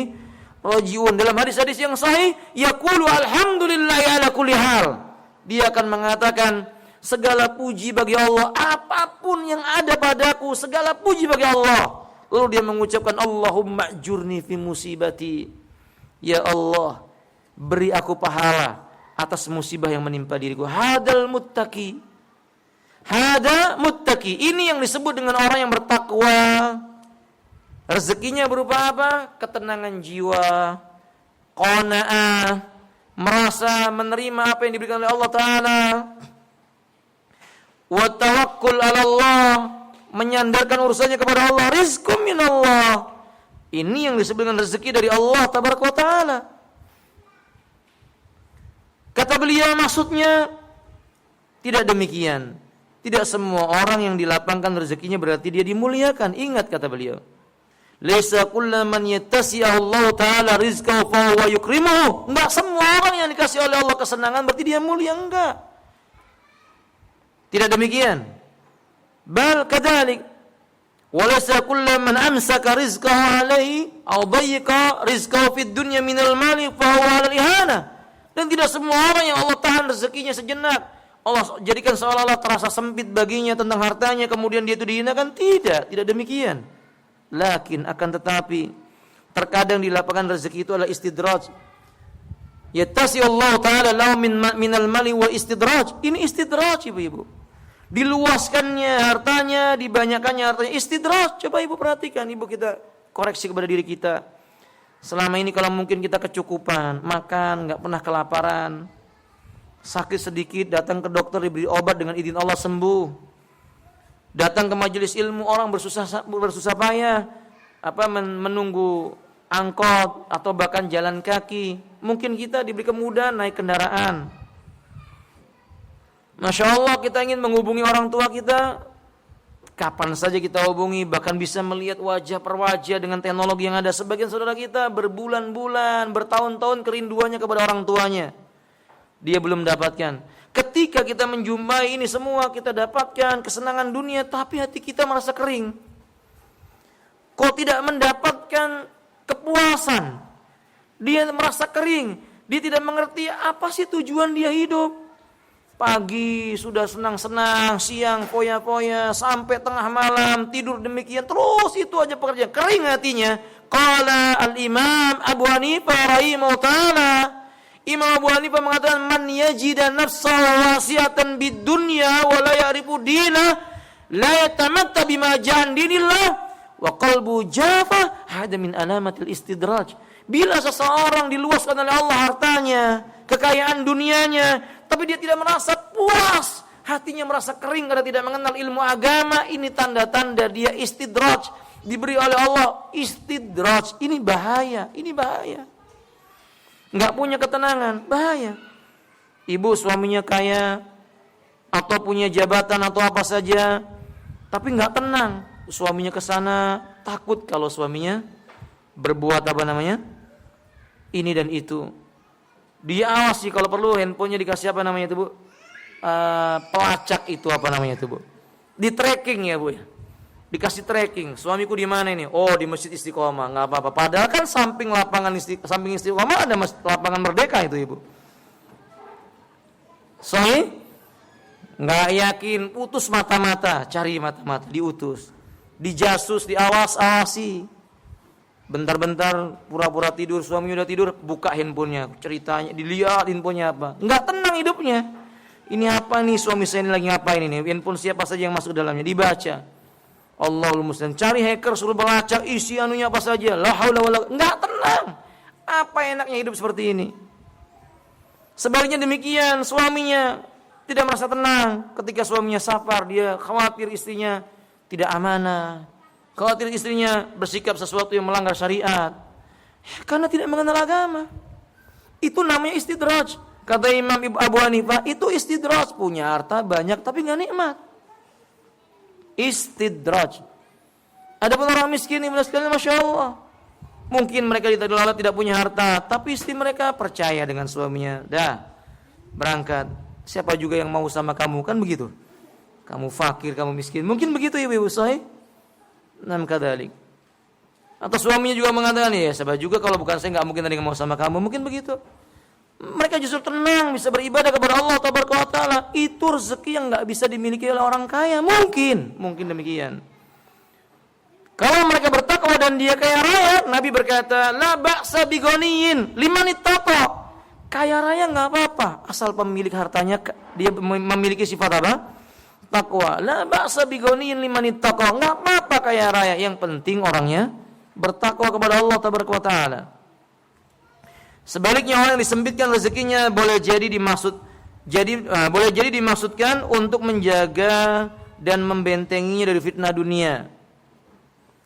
rajiun. Dalam hadis-hadis yang sahih, yaqulu alhamdulillahi ala kulli hal, dia akan mengatakan segala puji bagi Allah, apapun yang ada padaku segala puji bagi Allah. Lalu dia mengucapkan Allahumma ajurni fi musibati, ya Allah, beri aku pahala atas musibah yang menimpa diriku. Hadal muttaqi. Hada muttaqi. Ini yang disebut dengan orang yang bertakwa. Rezekinya berupa apa? Ketenangan jiwa, qanaah, merasa menerima apa yang diberikan oleh Allah Ta'ala. Wa tawakkul 'ala Allah, menyandarkan urusannya kepada Allah. Rizqum minallah. Ini yang disebut dengan rezeki dari Allah Tabaraka wa Ta'ala. Kata beliau, maksudnya tidak demikian. Tidak semua orang yang dilapangkan rezekinya berarti dia dimuliakan. Ingat kata beliau, laisa kullu man yattasi'ahu Allah Ta'ala rizqahu fa huwa yukrimuhu. Enggak semua orang yang dikasih oleh Allah kesenangan berarti dia mulia, enggak. Tidak demikian. Bal kadzalik. Wa laisa kullu man amsaka rizqahu alaihi aw dayyaqa rizqahu fid dunya minal mali fa huwa 'ala al-ihana. Dan tidak semua orang yang Allah tahan rezekinya sejenak, Allah jadikan seolah-olah terasa sempit baginya tentang hartanya, kemudian dia itu dihinakan. Tidak demikian. Lakin akan tetapi terkadang di lapangan rezeki itu adalah istidraj. Yattasi Allah Ta'ala lahu minal mali wa istidraj. Ini istidraj ibu-ibu. Diluaskannya hartanya, dibanyakannya hartanya, istidraj. Coba ibu perhatikan, ibu kita koreksi kepada diri kita. Selama ini kalau mungkin kita kecukupan, makan, nggak pernah kelaparan, sakit sedikit datang ke dokter diberi obat dengan izin Allah sembuh. Datang ke majelis ilmu orang bersusah payah menunggu angkot atau bahkan jalan kaki. Mungkin kita diberi kemudahan naik kendaraan. Masya Allah, kita ingin menghubungi orang tua kita, kapan saja kita hubungi, bahkan bisa melihat wajah per wajah dengan teknologi yang ada. Sebagian saudara kita berbulan-bulan, bertahun-tahun kerinduannya kepada orang tuanya, dia belum dapatkan. Ketika kita menjumpai ini semua, kita dapatkan kesenangan dunia, tapi hati kita merasa kering. Kok tidak mendapatkan kepuasan? Dia merasa kering. Dia tidak mengerti apa sih tujuan dia hidup. Pagi sudah senang-senang, siang foya-foya, sampai tengah malam tidur demikian, terus itu aja pekerjaan. Kering hatinya. Qala al-Imam Abu Hanifah rahimahullah ta'ala. Imam Abu Hanifah mengatakan, man yajida nafsahu wasiatan bid dunya wa la ya'rifu dina la yatamatta bima ja'an dinillah wa qalbu jafa hada min alamatil istidraj. Bila seseorang diluaskan oleh Allah hartanya, kekayaan dunianya, tapi dia tidak merasa puas, hatinya merasa kering karena tidak mengenal ilmu agama, ini tanda-tanda dia istidraj, diberi oleh Allah istidraj. Ini bahaya. Enggak punya ketenangan, bahaya. Ibu suaminya kaya atau punya jabatan atau apa saja, tapi enggak tenang. Suaminya ke sana, takut kalau suaminya berbuat ini dan itu. Dia awasi kalau perlu handphonenya dikasih pelacak itu Bu. Di tracking ya Bu ya. Dikasih tracking, suamiku di mana ini? Oh, di Masjid Istiqomah, enggak apa-apa. Padahal kan samping Istiqomah ada lapangan Merdeka itu Ibu. Suami enggak yakin, putus mata-mata, cari mata-mata, diutus. Dijasus, diawasi. Bentar-bentar pura-pura tidur, suaminya udah tidur, buka handphonenya, ceritanya, dilihat handphonenya apa. Enggak tenang hidupnya. Ini apa nih, suami saya ini lagi ngapain ini? Handphone siapa saja yang masuk dalamnya, dibaca. Allahul musta'an. Cari hacker suruh melacak isi anunya apa saja. La haula wala, enggak tenang. Apa enaknya hidup seperti ini? Sebaliknya demikian, suaminya tidak merasa tenang. Ketika suaminya safar, dia khawatir istrinya tidak amanah. Khawatir istrinya bersikap sesuatu yang melanggar syariat. Karena tidak mengenal agama. Itu namanya istidraj. Kata Imam Abu Hanifah, itu istidraj. Punya harta banyak tapi enggak nikmat. Istidraj. Adapun orang miskin ini sekalian, Masya Allah, mungkin mereka tidak punya harta, tapi istri mereka percaya dengan suaminya. Dah, berangkat. Siapa juga yang mau sama kamu, kan begitu. Kamu fakir, kamu miskin, mungkin begitu ya ibu sahih. Nam kadalik. Atau suaminya juga mengatakan, ya sahabat juga kalau bukan saya nggak mungkin ada yang mau sama kamu, mungkin begitu. Mereka justru tenang, bisa beribadah kepada Allah Taala. Itu rezeki yang nggak bisa dimiliki oleh orang kaya. Mungkin demikian. Kalau mereka bertakwa dan dia kaya raya, Nabi berkata, la ba'sa bighaniyin liman ittaqa. Kaya raya nggak apa-apa, asal pemilik hartanya dia memiliki sifat apa? Takwa. La ba'sa bighaniyin liman ittaqa. Nggak apa-apa kaya raya, yang penting orangnya bertakwa kepada Allah tabaraka wa taala. Sebaliknya orang yang disempitkan rezekinya boleh jadi dimaksudkan untuk menjaga dan membentenginya dari fitnah dunia.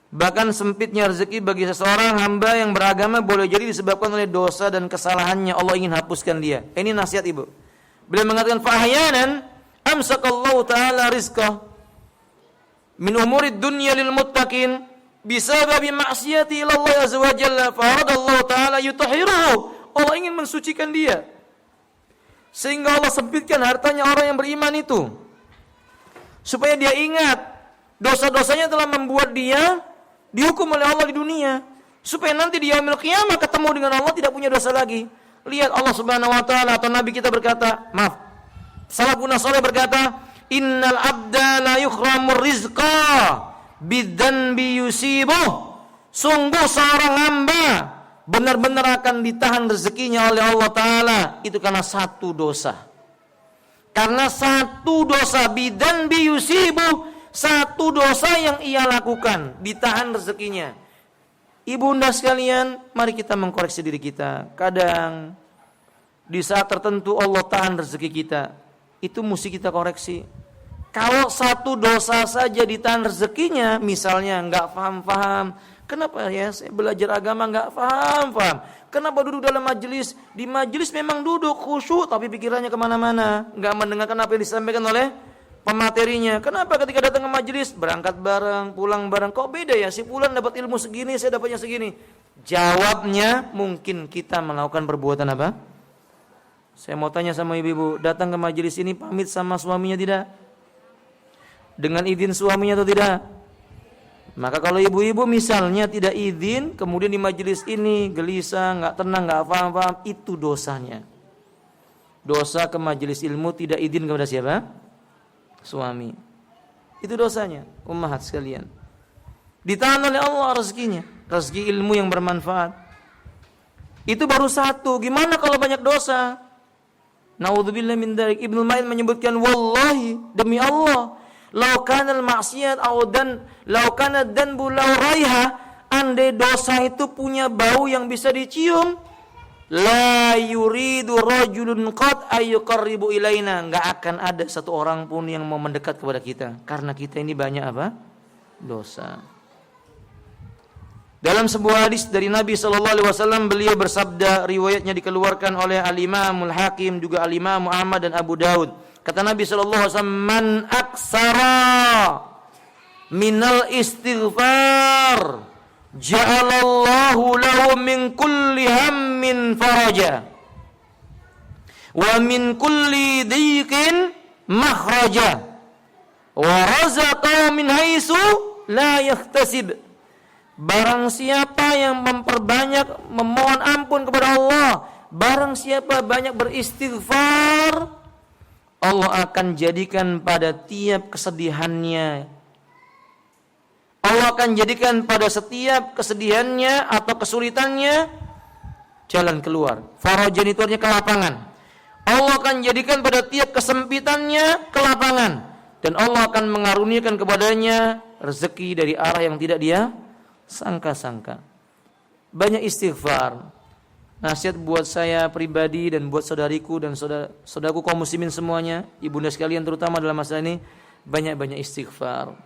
Bahkan sempitnya rezeki bagi seseorang hamba yang beragama boleh jadi disebabkan oleh dosa dan kesalahannya. Allah ingin hapuskan dia. Ini nasihat ibu. Beliau mengatakan fahyanan amsakallahu ta'ala rizqah min umurid dunya lil muttaqin bisababi ma'siyati ila Allah azza wa jalla faradallahu ta'ala yutahhiruhu. Allah ingin mensucikan dia sehingga Allah sempitkan hartanya orang yang beriman itu supaya dia ingat dosa-dosanya telah membuat dia dihukum oleh Allah di dunia, supaya nanti di yaumil qiyamah ketemu dengan Allah tidak punya dosa lagi. Lihat Allah Subhanahu wa taala atau Nabi kita berkata, salafun saleh berkata, innal abda la yukhramur rizqa bidzanbi yusibuh. Sungguh seorang hamba benar-benar akan ditahan rezekinya oleh Allah taala itu karena satu dosa. Karena satu dosa, bidzanbi yusibuh, satu dosa yang ia lakukan, ditahan rezekinya. Ibunda sekalian, mari kita mengkoreksi diri kita. Kadang di saat tertentu Allah tahan rezeki kita, itu mesti kita koreksi. Kalau satu dosa saja ditahan rezekinya, misalnya nggak paham-paham, kenapa ya saya belajar agama nggak paham-paham? Kenapa duduk dalam majelis? Di majelis memang duduk khusyuk, tapi pikirannya kemana-mana, nggak mendengarkan apa yang disampaikan oleh pematerinya. Kenapa ketika datang ke majelis berangkat bareng, pulang bareng, kok beda ya? Si fulan dapat ilmu segini, saya dapatnya segini. Jawabnya mungkin kita melakukan perbuatan apa? Saya mau tanya sama ibu-ibu, datang ke majelis ini pamit sama suaminya tidak? Dengan izin suaminya atau tidak? Maka kalau ibu-ibu misalnya tidak izin, kemudian di majelis ini gelisah, nggak tenang, nggak paham-paham, itu dosanya. Dosa ke majelis ilmu tidak izin kepada siapa? Suami. Itu dosanya, ummahat sekalian. Ditahan oleh Allah rezekinya, rezeki ilmu yang bermanfaat. Itu baru satu. Gimana kalau banyak dosa? Naudzubillah min dzalik. Ibnu Ma'in menyebutkan, wallahi, demi Allah, law kana al-ma'siyat dan law kana dzanbu law raiha, andai dosa itu punya bau yang bisa dicium, la yuridu rajulun qad ayyuqarribu ilaina, enggak akan ada satu orang pun yang mau mendekat kepada kita karena kita ini banyak apa? Dosa. Dalam sebuah hadis dari Nabi sallallahu alaihi wasallam beliau bersabda, riwayatnya dikeluarkan oleh Al-Imam Al-Hakim juga Al-Imam Ahmad dan Abu Daud. Kata Nabi sallallahu alaihi wasallam, "Man aksara minal istighfar ja'alallahu lahu min kulli hammin faraja wa min kulli dhiqin makhraja wa razaqa min haitsu la yahtasib." Barang siapa yang memperbanyak memohon ampun kepada Allah, barang siapa banyak beristighfar, Allah akan jadikan pada tiap kesedihannya, Allah akan jadikan pada setiap kesedihannya atau kesulitannya jalan keluar. Farajan itu artinya kelapangan. Allah akan jadikan pada tiap kesempitannya kelapangan, dan Allah akan mengaruniakan kepadanya rezeki dari arah yang tidak dia sangka-sangka. Banyak istighfar. Nasihat buat saya pribadi dan buat saudariku dan saudaraku kaum muslimin semuanya, ibunda sekalian terutama dalam masalah ini, banyak-banyak istighfar.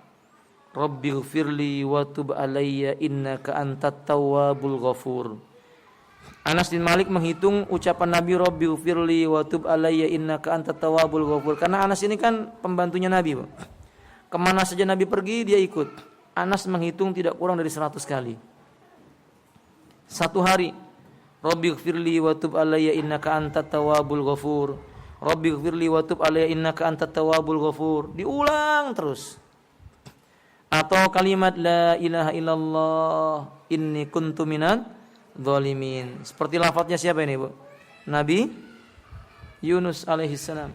Rabbighfirli wa tub alayya innaka antat tawwabul ghafur. Anas bin Malik menghitung ucapan Nabi Rabbighfirli wa tub alayya innaka antat tawwabul ghafur, karena Anas ini kan pembantunya Nabi, Pak. Kemana saja Nabi pergi dia ikut. Anas menghitung tidak kurang dari 100 kali. Satu hari, Rabbighfirli wa tub alayya innaka antat tawwabul ghafur. Rabbighfirli wa tub alayya innaka antat tawwabul ghafur. Diulang terus. Atau kalimat la ilaha illallah inni kuntu minadz zalimin. Seperti lafadznya siapa ini, Bu? Nabi Yunus alaihissalam.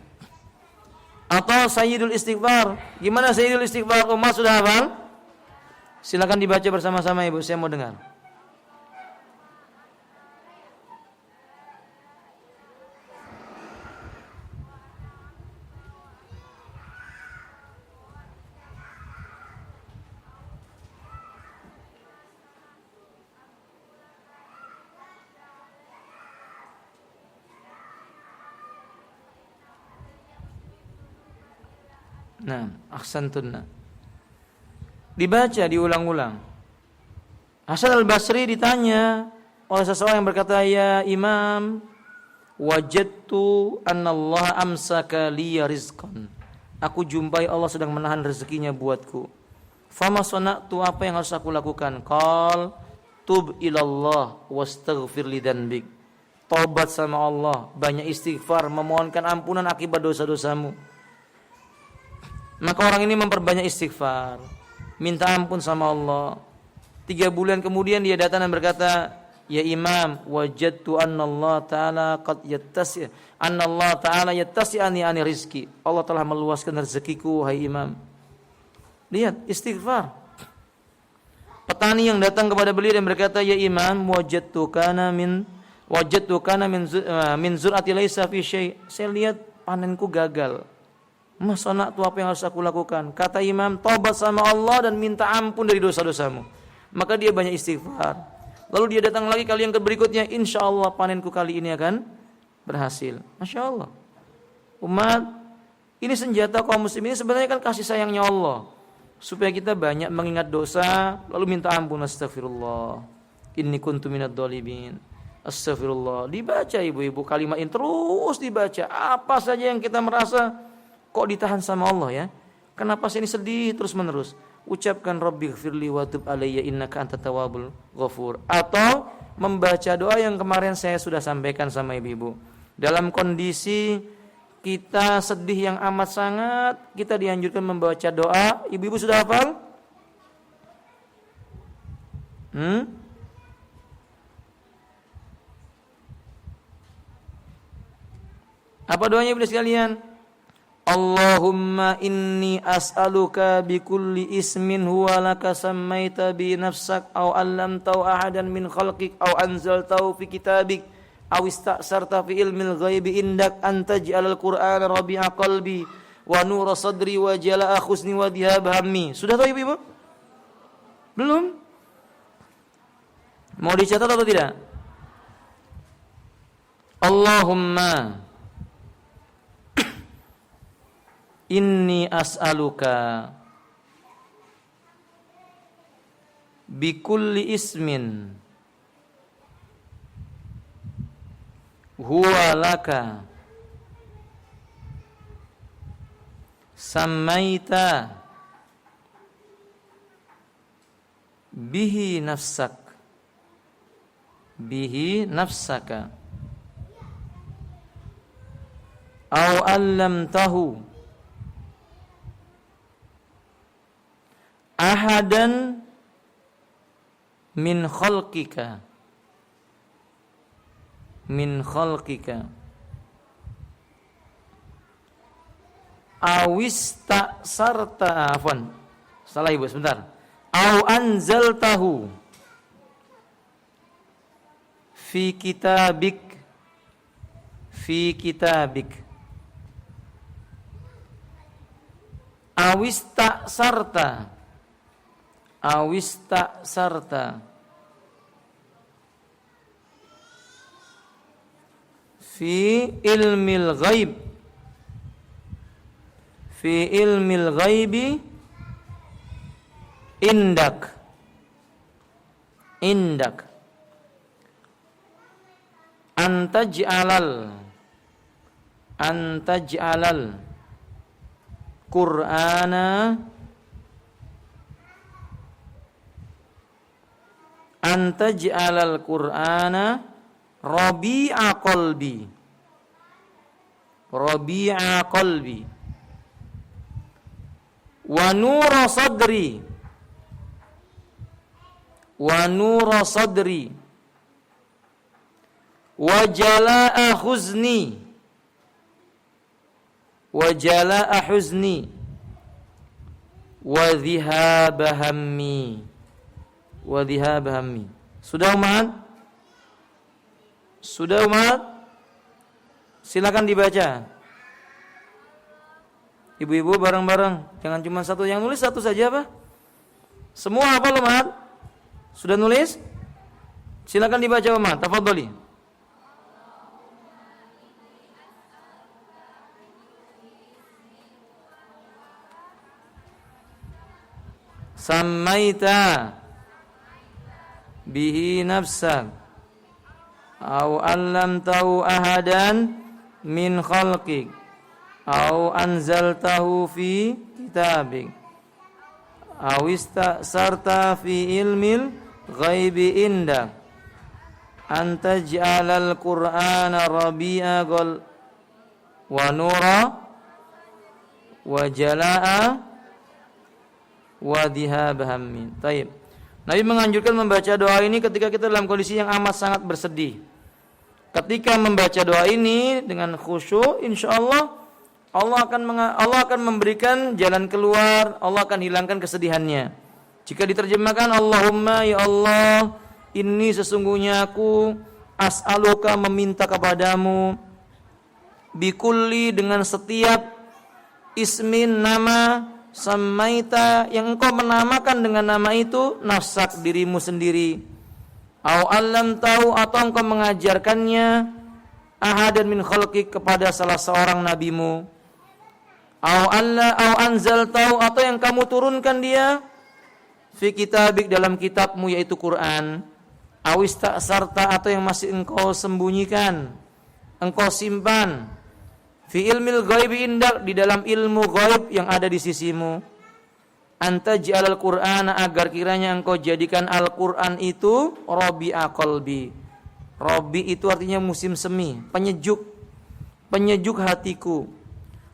Atau sayyidul istighfar. Gimana sayyidul istighfar? Umat sudah hafal? Silakan dibaca bersama-sama, Ibu, saya mau dengar. Nah, ahsantunna. Dibaca, diulang-ulang. Hasan al-Basri ditanya oleh seseorang yang berkata, "Ya Imam, wajadtu anna Allah amsaka liya rizqan." Aku jumpai Allah sedang menahan rezekinya buatku. Fama sana'tu, apa yang harus aku lakukan? Qal, tub ilallah wastaghfir li dzanbik. Tobat sama Allah, banyak istighfar, memohonkan ampunan akibat dosa-dosamu. Maka orang ini memperbanyak istighfar, minta ampun sama Allah. 3 bulan kemudian dia datang dan berkata, "Ya Imam, wajadtu anna Allah Ta'ala qad yattasi' anna Allah Ta'ala yattasi'ani ani rizki." Allah telah meluaskan rezekiku, hai Imam. Lihat, istighfar. Petani yang datang kepada beliau dan berkata, "Ya Imam, wajadtu kana min zur'ati laisa fi syai'." Saya lihat panenku gagal. Masana tu, apa yang harus aku lakukan? Kata Imam, tobat sama Allah dan minta ampun dari dosa-dosamu. Maka dia banyak istighfar. Lalu dia datang lagi kali yang berikutnya, insya Allah panenku kali ini akan berhasil. Masya Allah. Umat, ini senjata kaum muslimin ini sebenarnya kan kasih sayangnya Allah. Supaya kita banyak mengingat dosa, lalu minta ampun. Astagfirullah, inni kuntu minadh dhalimin. Astagfirullah. Dibaca ibu-ibu kalimat ini terus dibaca. Apa saja yang kita merasa kok ditahan sama Allah ya? Kenapa saya ini sedih terus menerus? Ucapkan Rabbighfirli wa tub alayya innaka antat tawwabul ghafur. Atau membaca doa yang kemarin saya sudah sampaikan sama ibu-ibu. Dalam kondisi kita sedih yang amat sangat, kita dianjurkan membaca doa. Ibu-ibu sudah hafal? Apa doanya ibu sekalian? Allahumma inni as'aluka bikulli ismin huwa laka sammaita bi nafsak aw allamtahu ahadan min khalqik aw anzaltahu fi kitabik aw ista'sarta fi ilmil ghaibi indak an taj'alal qur'ana rabi'a qalbi wa nura sadri wa jala'a husni wa dhihaba hammi. Sudah tahu ibu-ibu? Belum? Mau dicatat atau tidak? Allahumma inni as'aluka bikulli ismin huwa laka sammaita bihi nafsaka aw allamtahu ahadan min khalqika awis ta'sarta afwan salah ibu sebentar aw anzaltahu fi kitabik awis ta'sarta fi ilmil ghaibi indak antaj'alal Qur'ana antaj'alal Qur'ana rabi'a qalbi wa nura sadri wa jala'a huzni wa dhihaba hammi. Sudah umat? Silakan dibaca. Ibu-ibu bareng-bareng, jangan cuma satu yang nulis, satu saja apa? Semua hafal umat? Sudah nulis? Silakan dibaca umat, tafadhali. sammaita bihi nafsak au allamtahu ahadan min khalqik au anzaltahu fi kitabik au istasarta fi ilmil ghaibi indak anta ja'alal qur'ana rabi'a qal wa nura wa jalaa wa dhihaba hammin. Taib. Nabi menganjurkan membaca doa ini ketika kita dalam kondisi yang amat sangat bersedih. Ketika membaca doa ini dengan khusyuk, insyaallah Allah akan memberikan jalan keluar, Allah akan hilangkan kesedihannya. Jika diterjemahkan Allahumma ya Allah, ini sesungguhnya aku as'aluka meminta kepadamu bikulli dengan setiap ismin nama samaita yang engkau menamakan dengan nama itu nafsak dirimu sendiri. Au alam tahu atau engkau mengajarkannya ahadan min khalqik kepada salah seorang nabimu. Au anzal tahu atau yang kamu turunkan dia fi kitabik dalam kitabmu yaitu Quran. Au istasarta atau yang masih engkau sembunyikan, engkau simpan fi ilmil ghaibi indak di dalam ilmu ghaib yang ada di sisimu. Anta ja'alal Qur'ana agar kiranya engkau jadikan Al-Qur'an itu rabi'a qalbi. Rabi itu artinya musim semi, penyejuk hatiku.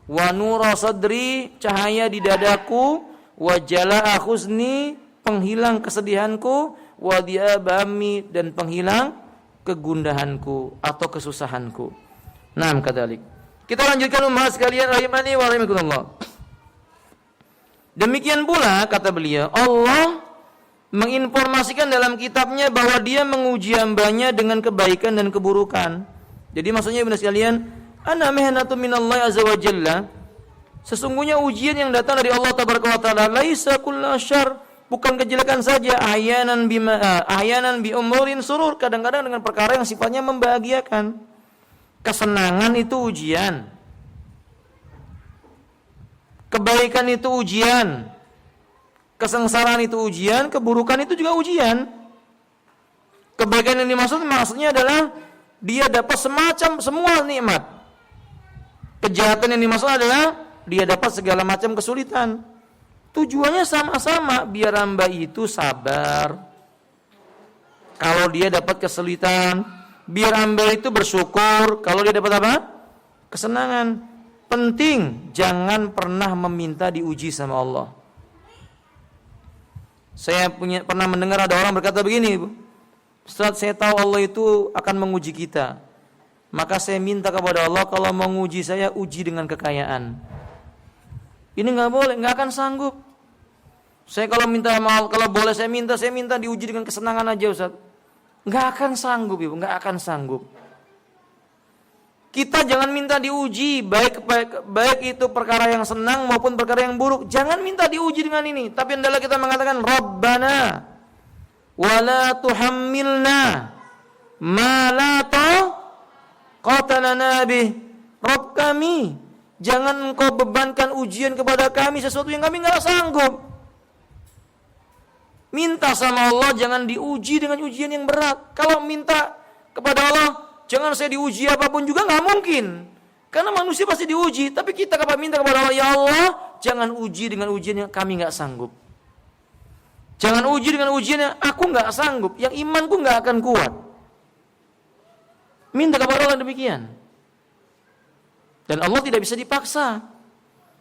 Wa nura sadri cahaya di dadaku, wa jalaa khuzni penghilang kesedihanku, wa diabami dan penghilang kegundahanku atau kesusahanku. Naam kadzalik. Kita lanjutkan umat sekalian rahimani wa rahimakumullah. Demikian pula kata beliau, Allah menginformasikan dalam kitabnya bahwa dia menguji hambanya dengan kebaikan dan keburukan. Jadi maksudnya ibnu sekalian, ana mihnatu minallahi azza wa jalla. Sesungguhnya ujian yang datang dari Allah tabaraka wa taala laisa kullu syarr, bukan kejelekan saja, ahyanan bi umurin surur, kadang-kadang dengan perkara yang sifatnya membahagiakan. Kesenangan itu ujian. Kebaikan itu ujian. Kesengsaraan itu ujian, keburukan itu juga ujian. Kebaikan yang dimaksud maksudnya adalah dia dapat semua nikmat. Kejahatan yang dimaksud adalah dia dapat segala macam kesulitan. Tujuannya sama-sama biar hamba itu sabar. Kalau dia dapat kesulitan, biar hamba itu bersyukur. Kalau dia dapat apa? Kesenangan. Penting jangan pernah meminta diuji sama Allah. Saya pernah mendengar ada orang berkata begini, Ustaz, saya tahu Allah itu akan menguji kita. Maka saya minta kepada Allah kalau mau menguji saya, uji dengan kekayaan. Ini enggak boleh, enggak akan sanggup. Saya kalau minta maaf, kalau boleh saya minta diuji dengan kesenangan aja, Ustaz. Enggak akan sanggup, Ibu, enggak akan sanggup. Kita jangan minta diuji, baik itu perkara yang senang maupun perkara yang buruk. Jangan minta diuji dengan ini. Tapi hendaklah kita mengatakan, Rabbana wala tuhammilna ma la taqata lana bih. Rabb kami, jangan engkau bebankan ujian kepada kami sesuatu yang kami enggak sanggup. Minta sama Allah jangan diuji dengan ujian yang berat. Kalau minta kepada Allah, jangan saya diuji apapun juga nggak mungkin. Karena manusia pasti diuji. Tapi kita kalau minta kepada Allah, ya Allah, jangan uji dengan ujian yang kami nggak sanggup. Jangan uji dengan ujian yang aku nggak sanggup, yang imanku nggak akan kuat. Minta kepada Allah demikian. Dan Allah tidak bisa dipaksa.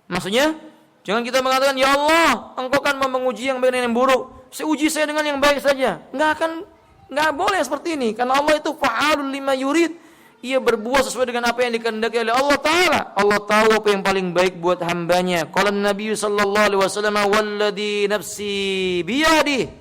Maksudnya, jangan kita mengatakan, ya Allah, engkau kan mau menguji yang baik dan yang buruk. Saya uji saya dengan yang baik saja. Nggak boleh seperti ini. Karena Allah itu fa'alul lima yurid. Ia berbuat sesuai dengan apa yang dikehendaki oleh Allah Ta'ala. Allah tahu apa yang paling baik buat hambanya. Qala Nabi sallallahu alaihi wasallam, walladhi nafsi biyadih.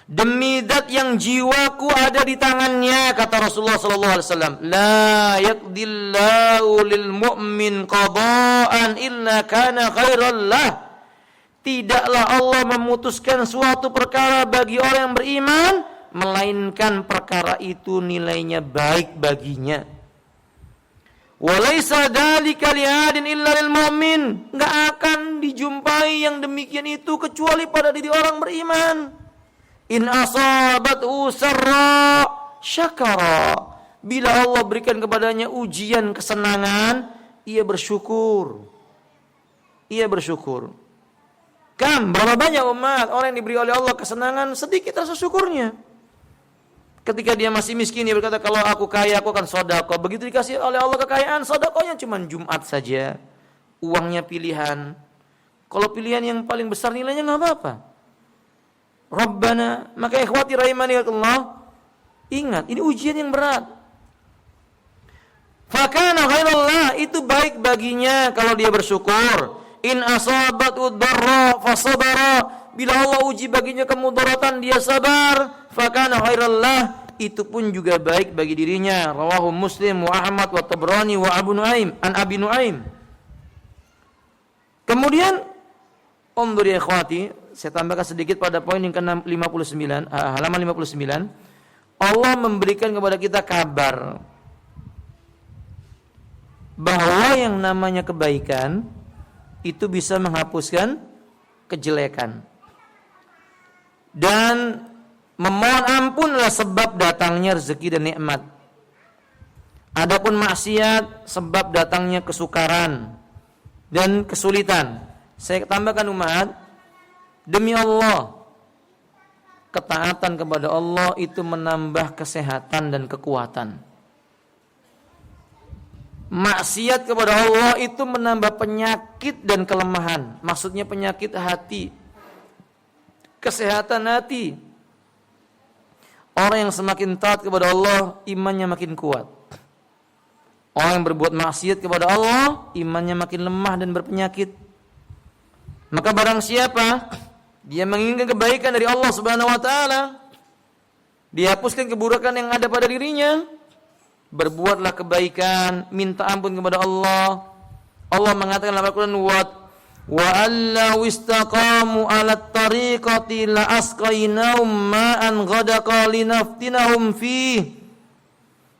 Demi zat yang jiwaku ada di tangannya, kata Rasulullah sallallahu alaihi wasallam, la yaqdillahu lil mu'min qada'an illa kana khairan lah. Tidaklah Allah memutuskan suatu perkara bagi orang yang beriman, melainkan perkara itu nilainya baik baginya. Walaysa dzalika li'adin illa lil mu'min. Enggak akan dijumpai yang demikian itu kecuali pada diri orang beriman. In asabathu sarra syakara. Bila Allah berikan kepadanya ujian kesenangan, ia bersyukur. Ia bersyukur. Berapa banyak umat orang yang diberi oleh Allah kesenangan, sedikit rasa syukurnya. Ketika dia masih miskin, dia berkata, kalau aku kaya, aku akan sedekah. Begitu dikasih oleh Allah kekayaan, sedekahnya cuma Jumat saja. Uangnya pilihan. Kalau pilihan yang paling besar nilainya nggak apa-apa. Rabbana, maka ikhwati rahimani Allah, ingat, ini ujian yang berat. Fakana khairallah, itu baik baginya kalau dia bersyukur. In asabathu dharra fasabara. Bila Allah uji baginya kemudaratan, dia sabar. Fakana khairallah, itu pun juga baik bagi dirinya. Rawahu Muslim wa Ahmad wa Tabrani wa Abu Nuaim an Abi Nuaim. Kemudian undur ya ikhwati, saya tambahkan sedikit pada poin yang ke-59, halaman 59. Allah memberikan kepada kita kabar bahwa yang namanya kebaikan itu bisa menghapuskan kejelekan. Dan memohon ampunlah sebab datangnya rezeki dan nikmat. Adapun maksiat sebab datangnya kesukaran dan kesulitan. Saya tambahkan umat, demi Allah, ketaatan kepada Allah itu menambah kesehatan dan kekuatan. Maksiat kepada Allah itu menambah penyakit dan kelemahan. Maksudnya penyakit hati, kesehatan hati. Orang yang semakin taat kepada Allah, imannya makin kuat. Orang yang berbuat maksiat kepada Allah, imannya makin lemah dan berpenyakit. Maka barang siapa dia menginginkan kebaikan dari Allah Subhanahu wa taala, dihapuskan keburukan yang ada pada dirinya, berbuatlah kebaikan, minta ampun kepada Allah. Allah mengatakan dalam Al-Qur'an, wa allau istaqamu 'alat tariqati la asqainahum ma'an ghadaqa linaftinahum fi.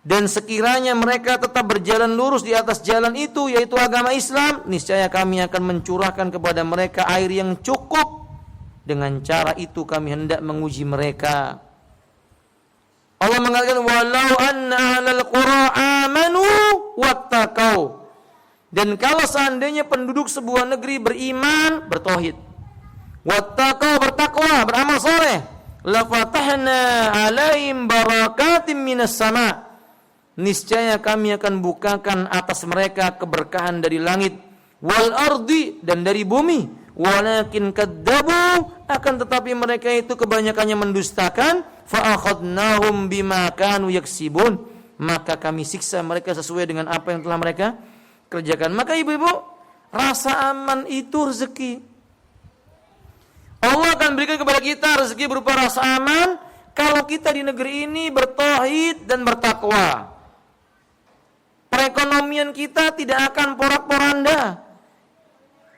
Dan sekiranya mereka tetap berjalan lurus di atas jalan itu, yaitu agama Islam, niscaya kami akan mencurahkan kepada mereka air yang cukup. Dengan cara itu kami hendak menguji mereka. Allah mengatakan, walau anna ahlal qura amanu wattaqau. Dan kalau seandainya penduduk sebuah negeri beriman, bertauhid, wattaqau, bertakwa, beramal soleh, la fatahna alaihim barakatim minas sama. Niscaya kami akan bukakan atas mereka keberkahan dari langit, wal ardi, dan dari bumi. Walakin kadzabu, akan tetapi mereka itu kebanyakannya mendustakan. Fa akhadnahum bima kanu yaksibun, maka kami siksa mereka sesuai dengan apa yang telah mereka kerjakan. Maka ibu-ibu, rasa aman itu rezeki. Allah akan berikan kepada kita rezeki berupa rasa aman kalau kita di negeri ini bertauhid dan bertakwa. Perekonomian kita tidak akan porak-poranda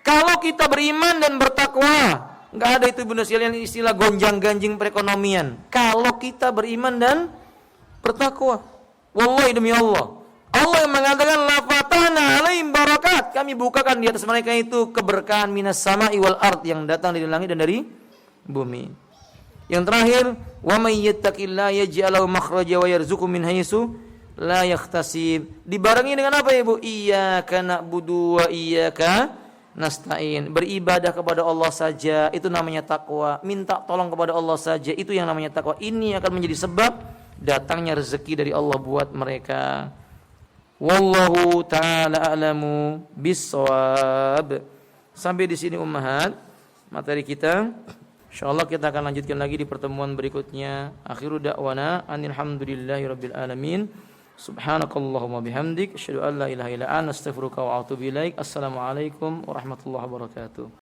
kalau kita beriman dan bertakwa. Enggak ada itu bunda sekalian istilah gonjang-ganjing perekonomian kalau kita beriman dan bertakwa. Wallahi, demi Allah, Allah yang mengatakan la fatahna alaihim barakat, kami bukakan di atas mereka itu keberkahan minas sama'i wal ard, yang datang dari langit dan dari bumi. Yang terakhir, wa may yattaqillaha yaj'al lahu makhraja wa yarzuqhu min haitsu la yahtasib. Dibarengi dengan apa ya Bu? Iyyaka na'budu wa iyyaka nasta'in. Beribadah kepada Allah saja, itu namanya takwa. Minta tolong kepada Allah saja, itu yang namanya takwa. Ini akan menjadi sebab datangnya rezeki dari Allah buat mereka. Wallahu ta'ala a'lamu bis-shawab. Sampai di sini ummahat materi kita. Insyaallah kita akan lanjutkan lagi di pertemuan berikutnya. Akhiru da'wana anil hamdulillahi rabbil alamin. Subhanakallahumma bihamdik asyhadu an la ilaha illa anta astaghfiruka wa atubu ilaik. Assalamualaikum warahmatullahi wabarakatuh.